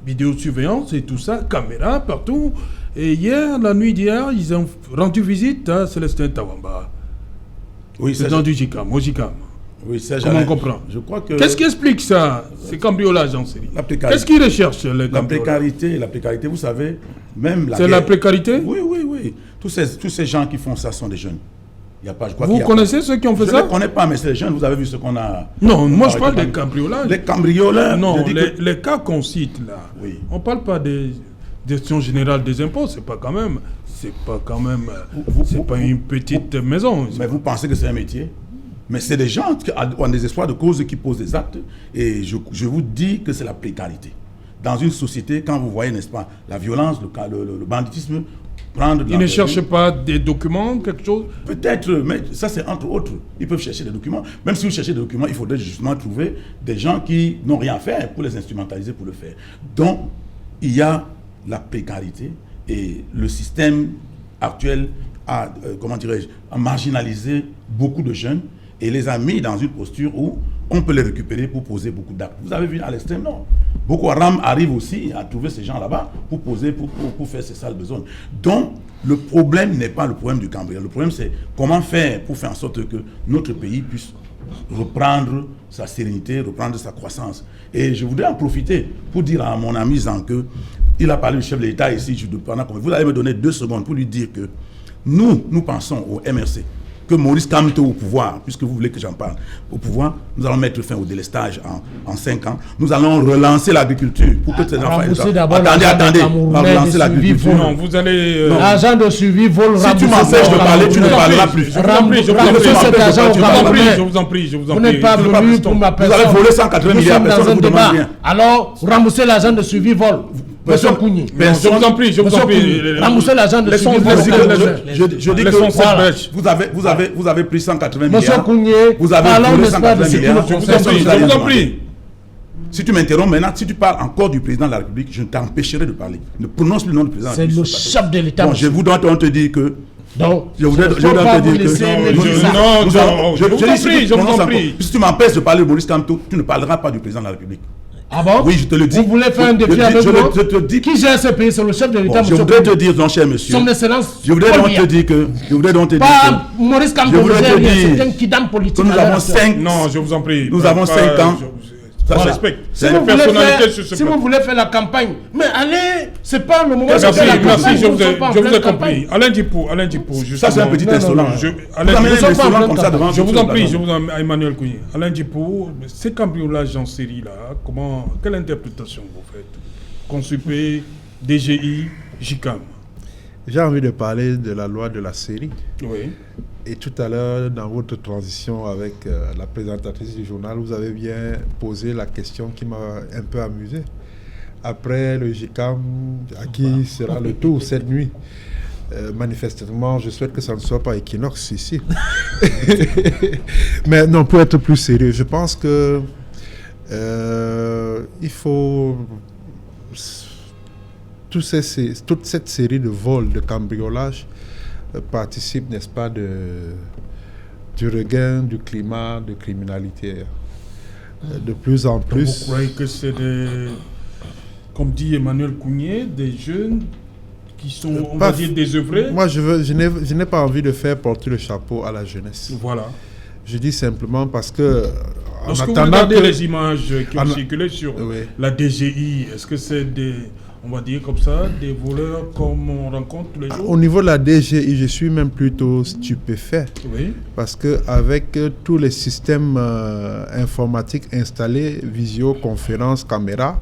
vidéosurveillance et tout ça, caméra partout. Et hier, la nuit d'hier, ils ont rendu visite à Célestin Tawamba. Oui, c'est dans du JICAM, au JICAM. Oui, ça, comment on comprend? Je crois que... Qu'est-ce qui explique ça, ces cambriolages en série? Qu'est-ce qu'ils recherchent, les cambriolages? La précarité, vous savez, même la C'est la précarité? Oui. Tous ces gens qui font ça sont des jeunes. Il y a pas, je crois vous connaissez ceux qui ont fait ça? Je ne connais pas, mais c'est les jeunes. Vous avez vu ce qu'on a... Non, moi je parle des cambriolages. Les cambrioleurs? Non, les cas qu'on cite là, oui. On ne parle pas des directions générales des impôts, c'est pas quand même pas une petite maison. Mais vous pensez que c'est un métier? Mais c'est des gens qui ont des espoirs de cause qui posent des actes. Et je vous dis que c'est la précarité. Dans une société, quand vous voyez, n'est-ce pas, la violence, le banditisme, prendre... Ils ne cherchent pas des documents, quelque chose? Peut-être, mais ça c'est entre autres. Ils peuvent chercher des documents. Même si vous cherchez des documents, il faudrait justement trouver des gens qui n'ont rien fait pour les instrumentaliser, pour le faire. Donc, il y a la précarité et le système actuel a, a marginalisé beaucoup de jeunes et les a mis dans une posture où on peut les récupérer pour poser beaucoup d'actes. Vous avez vu à l'extrême nord, Boko Haram arrive aussi à trouver ces gens là-bas pour poser, pour faire ces sales besognes. Donc, le problème n'est pas le problème du cambriolage. Le problème, c'est comment faire pour faire en sorte que notre pays puisse reprendre sa sérénité, reprendre sa croissance. Et je voudrais en profiter pour dire à mon ami Zan que il a parlé du chef de l'État ici, vous allez me donner 2 secondes pour lui dire que Nous pensons au MRC que Maurice Kamto au pouvoir, puisque vous voulez que j'en parle, au pouvoir, nous allons mettre fin au délestage en 5 ans. Nous allons relancer l'agriculture pour que ces enfants... Attendez, on va relancer l'agriculture. Non, vous allez... L'agent de suivi vole. Si tu m'empêches de parler, tu ne parleras plus. Je vous en prie. Vous n'êtes pas venu pour ma personne. Vous allez voler 180 milliards, personne ne vous demande rien. Alors, rembourser l'agent de suivi vol. Monsieur Kougny. Je vous en prie. Rembourser l'agent de suivi vol. Je dis que vous avez pris 180 milliards. Monsieur Kougny, vous avez volé 180 milliards. Je vous en prie. Si tu m'interromps maintenant, si tu parles encore du président de la République, je t'empêcherai de parler. Ne prononce plus le nom du président de la République. C'est le chef de l'État. Bon, je voudrais te dire que... Donc, je voudrais te dire que... Je vous en prie. Si tu m'empêches de parler de Maurice Kamto, tu ne parleras pas du président de la République. Ah bon? Oui, je te le dis. Vous voulez faire un défi avec moi? Je te dis. Qui gère ce pays? C'est le chef de l'État, Je voudrais te dire, mon cher monsieur. Son excellence. Je voudrais donc te dire que... Pas Maurice Kamto, c'est un kidam politique. Nous avons 5... Non, je vous en prie. Nous avons 5 ans. Ça se respecte. Si vous voulez faire la campagne, mais allez, c'est pas le moment de faire la campagne. Merci, je vous ai compris. Alain Djipo, ça c'est un petit insolent. Je vous en prie, Emmanuel Kougny. Alain Djipo, ces cambriolages en série là, quelle interprétation vous faites? Consupé, DGI, JICAM. J'ai envie de parler de la loi de la série. Oui. Et tout à l'heure, dans votre transition avec la présentatrice du journal, vous avez bien posé la question qui m'a un peu amusé. Après le JICAM, à qui sera le tour cette nuit? Manifestement, je souhaite que ça ne soit pas Equinox ici. Mais non, pour être plus sérieux, je pense que il faut... toute cette série de vols, de cambriolages, participe, n'est-ce pas, du regain du climat de criminalité. De plus en plus... Donc vous croyez que c'est des, comme dit Emmanuel Kougny, des jeunes qui sont, on va dire, désœuvrés? Moi, je n'ai pas envie de faire porter le chapeau à la jeunesse. Voilà. Je dis simplement parce que... Lorsque vous regardez les images qui ont circulé sur la DGI, est-ce que c'est des... on va dire comme ça, des voleurs comme on rencontre tous les jours? Au niveau de la DGI, je suis même plutôt stupéfait. Oui. Parce qu'avec tous les systèmes informatiques installés, visioconférence, caméra,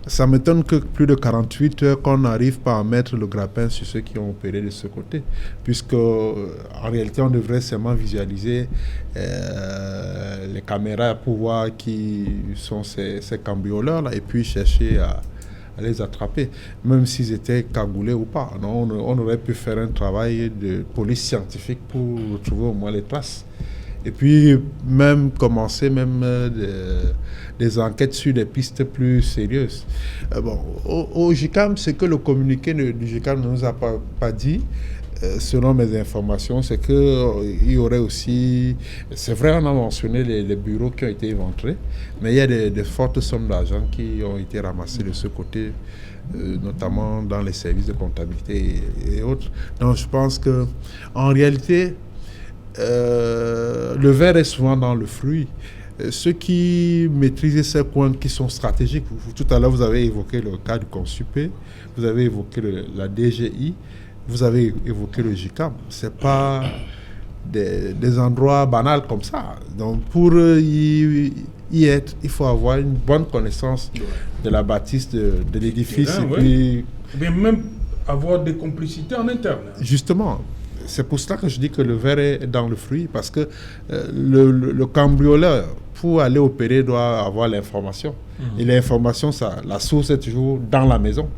ça m'étonne que plus de 48 heures qu'on n'arrive pas à mettre le grappin sur ceux qui ont opéré de ce côté. Puisque en réalité, on devrait seulement visualiser les caméras pour voir qui sont ces cambrioleurs-là et puis chercher à les attraper, même s'ils étaient cagoulés ou pas. Non, on aurait pu faire un travail de police scientifique pour trouver au moins les traces. Et puis, même commencer des enquêtes sur des pistes plus sérieuses. Au JICAM, ce que le communiqué du JICAM ne nous a pas dit, selon mes informations, c'est qu'il y aurait aussi... C'est vrai, on a mentionné les bureaux qui ont été éventrés, mais il y a des fortes sommes d'argent qui ont été ramassées de ce côté, notamment dans les services de comptabilité et autres. Donc je pense qu'en réalité, le verre est souvent dans le fruit. Ceux qui maîtrisent ces points qui sont stratégiques, tout à l'heure vous avez évoqué le cas du Consupé, vous avez évoqué la DGI, vous avez évoqué le JICAM. Ce n'est pas des endroits banals comme ça. Donc pour y être, il faut avoir une bonne connaissance de la bâtisse de l'édifice. Et puis, mais même avoir des complicités en interne. Justement. C'est pour cela que je dis que le verre est dans le fruit, parce que le cambrioleur, pour aller opérer, doit avoir l'information. Et l'information, la source est toujours dans la maison.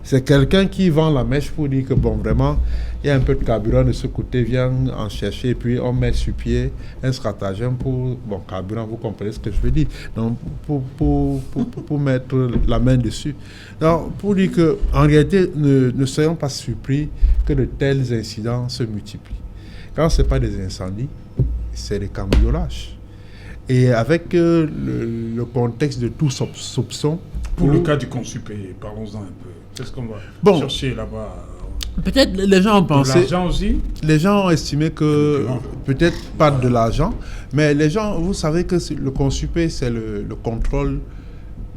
C'est quelqu'un qui vend la mèche pour dire que, bon, vraiment, il y a un peu de carburant de ce côté, viens en chercher, et puis on met sur pied un stratagème pour, bon, carburant, vous comprenez ce que je veux dire. Donc, pour mettre la main dessus. Donc, pour dire qu'en réalité, ne soyons pas surpris que de tels incidents se multiplient. Quand ce n'est pas des incendies, c'est des cambriolages. Et avec le contexte de tout soupçon... Pour le cas du Consupé, parlons-en un peu. Qu'est-ce qu'on va chercher là-bas? Peut-être les gens ont pensé... De l'argent aussi? Les gens ont estimé que... Peut-être pas de l'argent, mais les gens... Vous savez que le Consupé, c'est le contrôle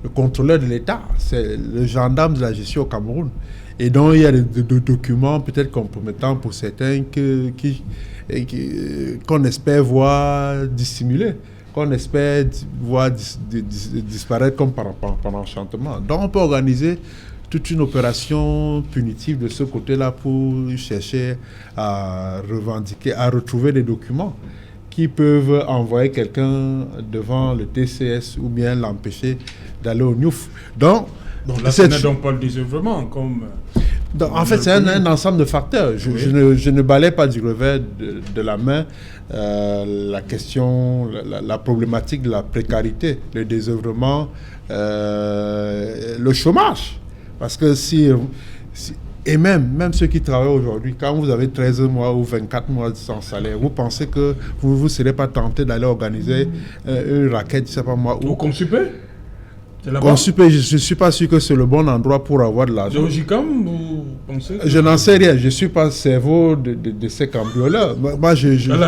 le contrôleur de l'État, c'est le gendarme de la gestion au Cameroun. Et donc, il y a des documents peut-être compromettants pour certains qu'on espère voir dissimulés, qu'on espère voir disparaître comme par enchantement. Donc, on peut organiser toute une opération punitive de ce côté-là pour chercher à revendiquer, à retrouver des documents qui peuvent envoyer quelqu'un devant le TCS ou bien l'empêcher d'aller au NIOF. Donc là, ce n'est donc pas le désœuvrement comme... en fait, c'est un ensemble de facteurs. Je ne balaye pas du revers de la main la question, la problématique de la précarité, le désœuvrement, le chômage. Parce que et même ceux qui travaillent aujourd'hui, quand vous avez 13 mois ou 24 mois sans salaire, vous pensez que vous ne serez pas tenté d'aller organiser une raquette, je ne sais pas moi. Au Consupé? Consupé, je ne suis pas sûr que c'est le bon endroit pour avoir de l'argent. Au JICAM, vous pensez que... Je n'en sais rien, je ne suis pas le cerveau de ces cambrioleurs. Moi, à la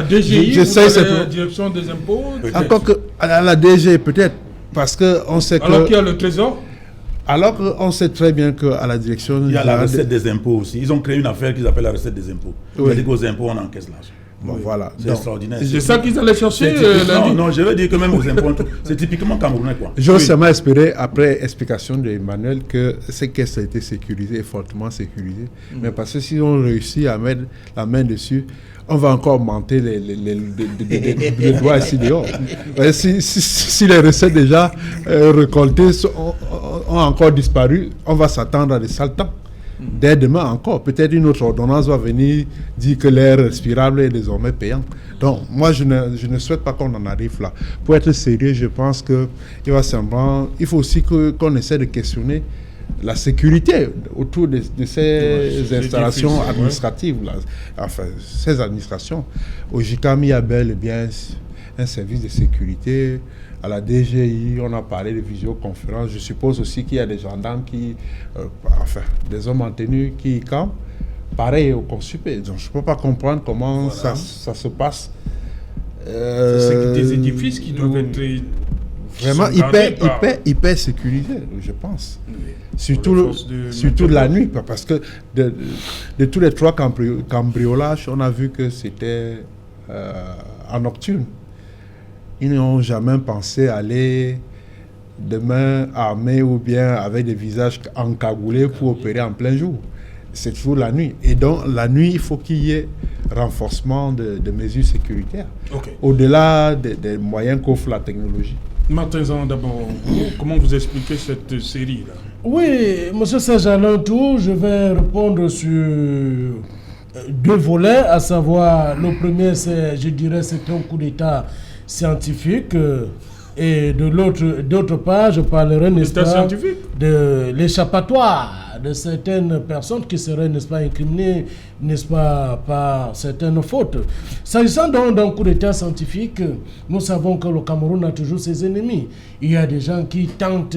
DGI, la direction des impôts? Encore que à la DG, peut-être, parce qu'on sait que... Alors qu'il y a le Trésor? Alors qu'on sait très bien qu'à la direction... Il y a la recette des impôts aussi. Ils ont créé une affaire qu'ils appellent la recette des impôts. Oui. C'est-à-dire qu'aux impôts, on encaisse l'argent. Bon, voilà. C'est extraordinaire. C'est ça qu'ils allaient chercher non, je veux dire que même aux impôts, c'est typiquement camerounais, quoi. J'ose seulement espérer, après explication d'Emmanuel, que ces caisses ont été sécurisées et fortement sécurisées. Mais parce que si on réussit à mettre la main dessus, on va encore augmenter les doigts ici dehors. Si les recettes déjà récoltées ont encore disparu, on va s'attendre à des sales temps. Dès demain encore, peut-être une autre ordonnance va venir dire que l'air respirable est désormais payant. Donc, moi, je ne souhaite pas qu'on en arrive là. Pour être sérieux, je pense qu'il faut aussi qu'on essaie de questionner la sécurité autour de ces installations administratives, là. Enfin, ces administrations. Au JICAM, il y a bel et bien un service de sécurité. À la DGI, on a parlé de visioconférence. Je suppose aussi qu'il y a des gendarmes des hommes en tenue qui campent. Pareil au Consupé. Donc, je ne peux pas comprendre comment ça se passe. C'est des édifices qui doivent être... Vraiment hyper sécurisés, je pense. Oui. Surtout de la nuit. Parce que de tous les 3 cambriolages, on a vu que c'était en nocturne. Ils n'ont jamais pensé aller demain armés ou bien avec des visages encagoulés pour opérer en plein jour. C'est toujours la nuit. Et donc, la nuit, il faut qu'il y ait renforcement de mesures sécuritaires. Okay. Au-delà des moyens qu'offre la technologie. Martin Zan, d'abord, comment vous expliquez cette série-là? Oui, M. Serge-Alain-Tour, je vais répondre sur 2 volets, à savoir, le premier, c'est un coup d'État scientifique, et d'autre part, je parlerai, n'est-ce pas, de l'échappatoire de certaines personnes qui seraient, n'est-ce pas, incriminées, n'est-ce pas, par certaines fautes. S'agissant donc d'un coup d'État scientifique, nous savons que le Cameroun a toujours ses ennemis. Il y a des gens qui tentent,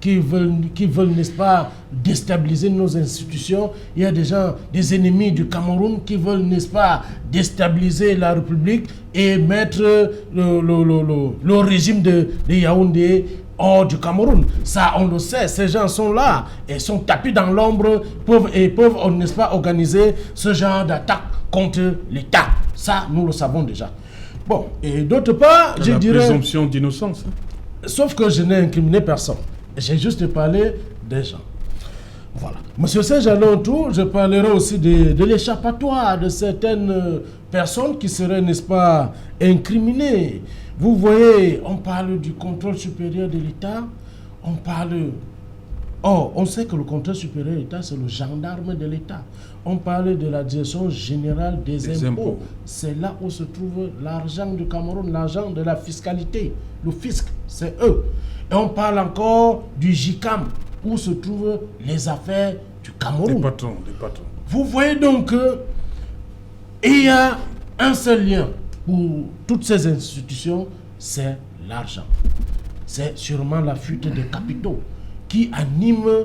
qui veulent, n'est-ce pas, déstabiliser nos institutions. Il y a des ennemis du Cameroun qui veulent, n'est-ce pas, déstabiliser la République et mettre le régime de Yaoundé hors du Cameroun. Ça, on le sait, ces gens sont là et sont tapis dans l'ombre peuvent, n'est-ce pas, organiser ce genre d'attaque contre l'État. Ça, nous le savons déjà. Bon, et d'autre part, je dirais... La présomption d'innocence. Sauf que je n'ai incriminé personne. J'ai juste parlé des gens. Voilà. Monsieur Serge-Alain-Tour, je parlerai aussi de l'échappatoire de certaines personnes qui seraient, n'est-ce pas, incriminées. Vous voyez, on parle du contrôle supérieur de l'État, on sait que le contrôle supérieur de l'État, c'est le gendarme de l'État. On parle de la direction générale des impôts. C'est là où se trouve l'argent du Cameroun, l'argent de la fiscalité. Le fisc, c'est eux. Et on parle encore du JICAM, où se trouvent les affaires du Cameroun. Des patrons. Vous voyez donc qu'il y a un seul lien pour toutes ces institutions, c'est l'argent. C'est sûrement la fuite des capitaux qui anime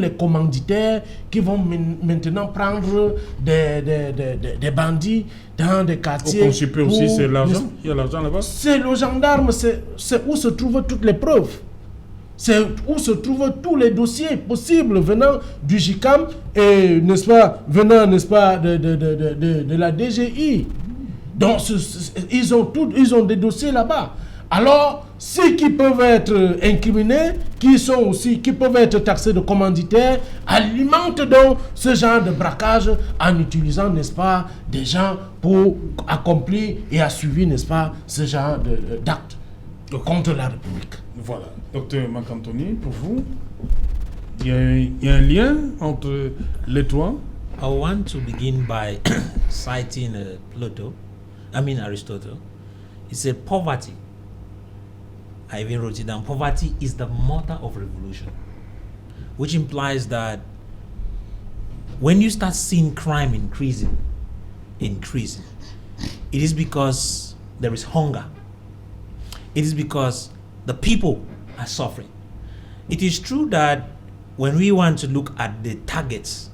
les commanditaires qui vont maintenant prendre des bandits dans des quartiers. Au Consupé aussi, c'est l'argent. Il y a l'argent là-bas. C'est le gendarme, c'est où se trouvent toutes les preuves. C'est où se trouvent tous les dossiers possibles venant du JICAM et, n'est-ce pas, venant, n'est-ce pas, de la DGI. Donc, ils ont des dossiers là-bas. Alors, ceux qui peuvent être incriminés, qui peuvent être taxés de commanditaires, alimentent donc ce genre de braquage en utilisant, n'est-ce pas, des gens pour accomplir et assurer, n'est-ce pas, ce genre d'actes contre la République. Voilà. Docteur Marc-Anthony, pour vous, il y a un lien entre les trois? I want to begin by citing Aristotle. He said poverty, I even wrote it down, poverty is the mother of revolution, which implies that when you start seeing crime increasing, it is because there is hunger. It is because the people are suffering. It is true that when we want to look at the targets,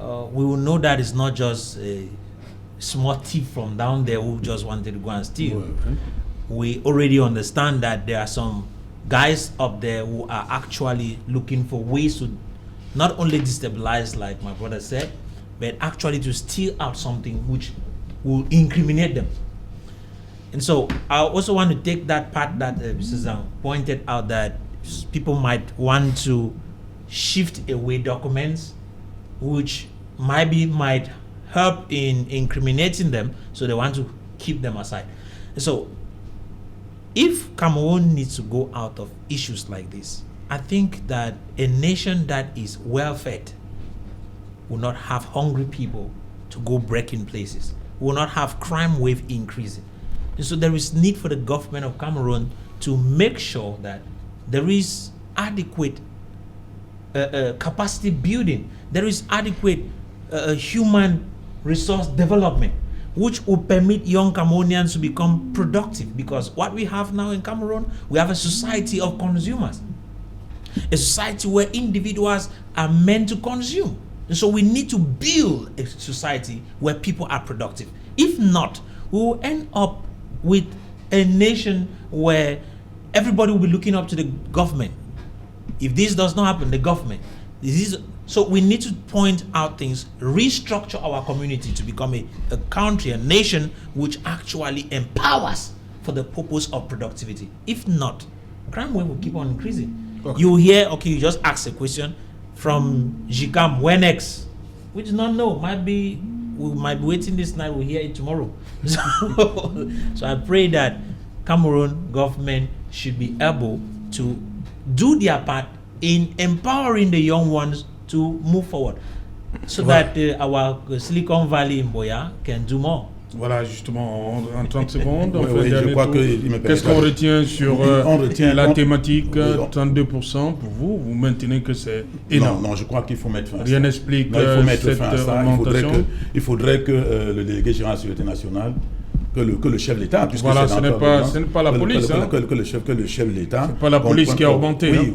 we will know that it's not just a small thief from down there who just wanted to go and steal. Okay. We already understand that there are some guys up there who are actually looking for ways to not only destabilize, like my brother said, but actually to steal out something which will incriminate them. And so I also want to take that part that Mr. Zhang pointed out, that people might want to shift away documents which might help in incriminating them, so they want to keep them aside. And so if Cameroon needs to go out of issues like this, I think that a nation that is well fed will not have hungry people to go breaking places, will not have crime wave increasing. And so there is need for the government of Cameroon to make sure that there is adequate capacity building, there is adequate human resource development, which will permit young Cameroonians to become productive. Because what we have now in Cameroon, we have a society of consumers, a society where individuals are meant to consume. And so we need to build a society where people are productive. If not, we will end up with a nation where everybody will be looking up to the government. If this does not happen, the government. So we need to point out things, restructure our community to become a country, a nation which actually empowers for the purpose of productivity. If not, crime wave will keep on increasing. Okay. You hear, you just ask a question from JICAM, when next? We do not know. We might be waiting this night, we'll hear it tomorrow. So I pray that Cameroon government should be able to do their part in empowering the young ones to move forward, so that our Silicon Valley in Boya can do more. Voilà, justement, en 30 secondes, on oui, fait qu'est-ce qu'on retient sur la thématique 32% pour vous? Vous maintenez que c'est énorme? Non, je crois qu'il faut mettre fin à ça. Rien n'explique cette augmentation. Il faudrait que le délégué général de la sécurité nationale, que le chef de l'État, puisque voilà, ce n'est pas la police. Que le chef de l'État. C'est pas la police qui a augmenté. Oui,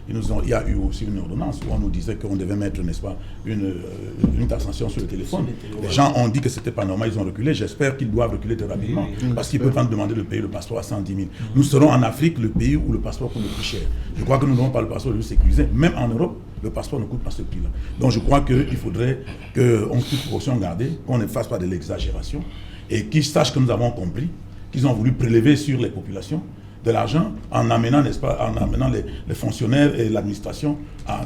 il y a eu aussi une ordonnance où on nous disait qu'on devait mettre, n'est-ce pas, une taxation sur le téléphone. Les gens ont dit que c'était pas normal, ils ont reculé. J'espère qu'ils doivent reculer très rapidement, parce qu'ils peuvent demander de payer le passeport à 110 000. Nous serons en Afrique le pays où le passeport coûte le plus cher. Je crois que nous n'avons pas le passeport le plus sécurisé. Même en Europe, le passeport ne coûte pas ce prix-là. Donc je crois qu'il faudrait qu'on toute proportion garder, qu'on ne fasse pas de l'exagération, et qu'ils sachent que nous avons compris qu'ils ont voulu prélever sur les populations de l'argent en amenant, n'est-ce pas, les fonctionnaires et l'administration à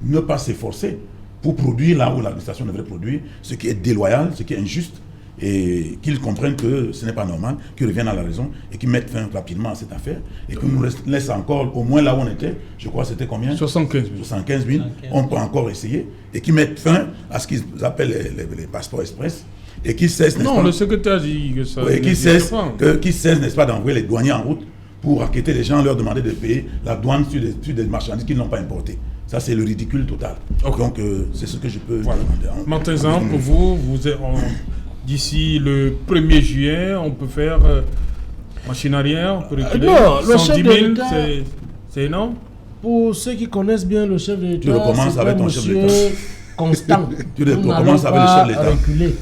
ne pas s'efforcer pour produire là où l'administration devrait produire, ce qui est déloyal, ce qui est injuste, et qu'ils comprennent que ce n'est pas normal, qu'ils reviennent à la raison et qu'ils mettent fin rapidement à cette affaire et qu'ils nous laissent encore, au moins là où on était, je crois que c'était combien? 75 000. On peut encore essayer, et qu'ils mettent fin à ce qu'ils appellent les passeports express. Et qu'ils cessent, non, pas, le secrétaire dit que ça. Oui, qu'ils cessent, n'est-ce pas, d'envoyer les douaniers en route pour acquitter les gens, leur demander de payer la douane sur des marchandises qu'ils n'ont pas importées. Ça, c'est le ridicule total. Okay. Donc, c'est ce que je peux demander. Martin Zan, pour vous, d'ici le 1er juillet, on peut faire machine arrière, on peut reculer. Non, le 110 000, c'est énorme. Pour ceux qui connaissent bien le chef de l'État, tu recommences avec ton chef de l'État. Constant. Tu recommences avec le chef de l'État. Reculer.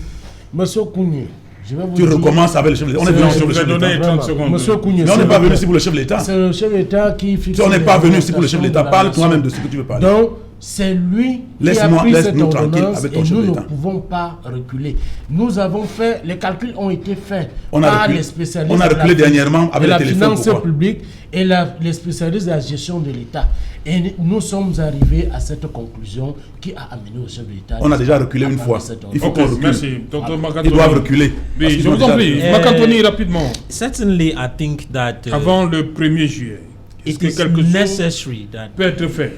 Monsieur Kouni, Tu recommences avec le chef de l'État. On est venu sur le chef de l'État. Monsieur Kougné, mais on n'est pas venu ici pour le chef de l'État. C'est le chef de l'État qui fixe. On n'est pas venu ici pour le chef de l'État. Parle toi-même de ce que tu veux parler. Donc, c'est lui qui a pris cette ordonnance et nous ne pouvons pas reculer. Nous avons fait, les calculs ont été faits par les spécialistes on a reculé dernièrement avec de la les finance publique et les spécialistes de la gestion de l'État. Et nous sommes arrivés à cette conclusion qui a amené au chef de l'État. On a déjà reculé une fois. Il faut qu'on recule. Merci. Dr. Ils doivent reculer. Oui, je vous en prie. Marc-Anthony, rapidement. Certainly, I think that avant le 1er juillet, it is necessary that peut être fait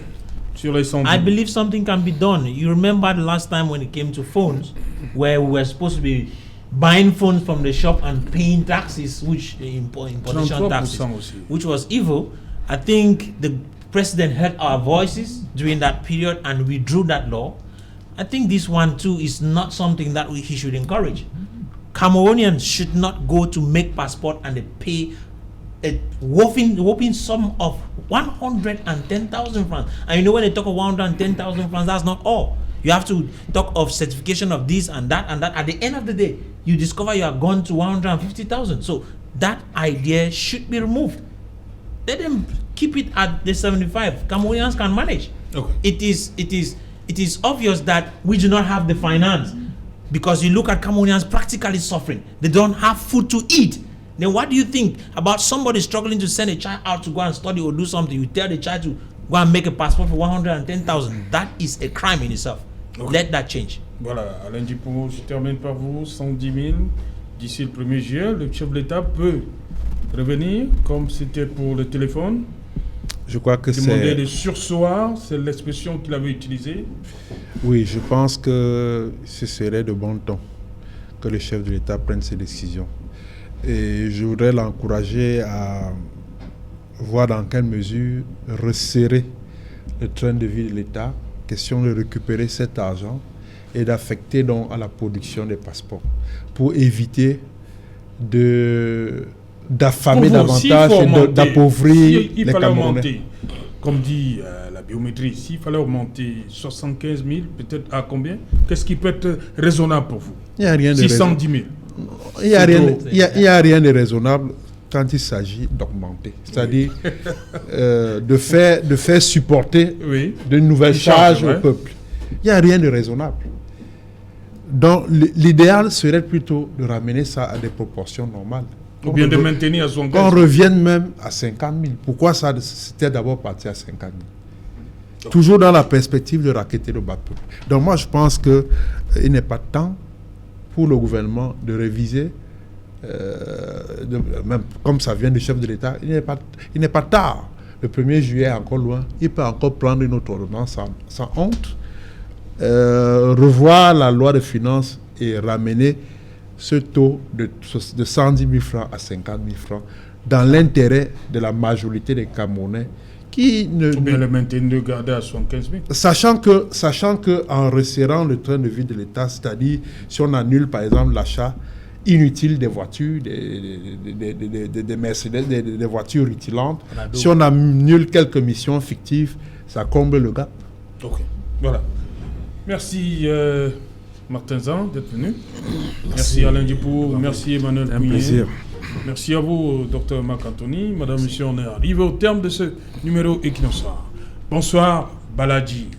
sur les 110 000. I believe something can be done. You remember the last time when it came to phones, where we were supposed to be buying phones from the shop and paying taxes, which importation taxes, which was evil. I think the president heard our voices during that period and withdrew that law. I think this one too is not something that he should encourage. Cameroonians should not go to make passport and they pay a whopping sum of 110,000 francs. And you know, when they talk of 110,000 francs, that's not all. You have to talk of certification of this and that and that. At the end of the day, you discover you have gone to 150,000. So that idea should be removed. Let them keep it at the 75. Cameroonians can manage. Okay. It is obvious that we do not have the finance, because you look at Cameroonians practically suffering. They don't have food to eat. Then what do you think about somebody struggling to send a child out to go and study or do something? You tell the child to go and make a passport for 110,000. That is a crime in itself. Okay. Let that change. Voilà, Alain Dupont, je termine par vous. 110 000 d'ici le 1er juillet. Le chef de l'État peut revenir comme c'était pour le téléphone. Je crois que demander des sursoirs, c'est l'expression qu'il avait utilisée. Oui, je pense que ce serait de bon ton que le chef de l'État prenne ses décisions. Et je voudrais l'encourager à voir dans quelle mesure resserrer le train de vie de l'État, question de récupérer cet argent et d'affecter donc à la production des passeports pour éviter d'affamer davantage et d'appauvrir les Camerounais. Comme dit la biométrie, s'il fallait augmenter 75 000, peut-être à combien? Qu'est-ce qui peut être raisonnable pour vous? Il n'y a rien de 610 000. Il n'y a rien de raisonnable quand il s'agit d'augmenter. C'est-à-dire de faire supporter de nouvelles charges au peuple. Il n'y a rien de raisonnable. Donc l'idéal serait plutôt de ramener ça à des proportions normales. Ou bien de maintenir à son qu'on revienne même à 50 000. Pourquoi ça c'était d'abord parti à 50 000? Toujours dans la perspective de racketter le bas peuple. Donc moi je pense qu'il n'est pas temps pour le gouvernement de réviser, même comme ça vient du chef de l'État, il n'est pas tard. Le 1er juillet est encore loin. Il peut encore prendre une autre ordonnance sans honte, revoir la loi de finances et ramener ce taux de 110 000 francs à 50 000 francs dans l'intérêt de la majorité des Camerounais qui ne... Ou bien le maintenir de garder à 75 000. Sachant que en resserrant le train de vie de l'État, c'est-à-dire si on annule par exemple l'achat inutile des voitures, des Mercedes, des voitures rutilantes, si on annule quelques missions fictives, ça comble le gap. Ok, voilà. Merci Martin Zan d'être venu. Merci Alain Dupont, merci Emmanuel Kougné. Un plaisir. Merci à vous, Dr Marc-Anthony. Madame, monsieur, on est arrivé au terme de ce numéro Equinox. Bonsoir, Baladji.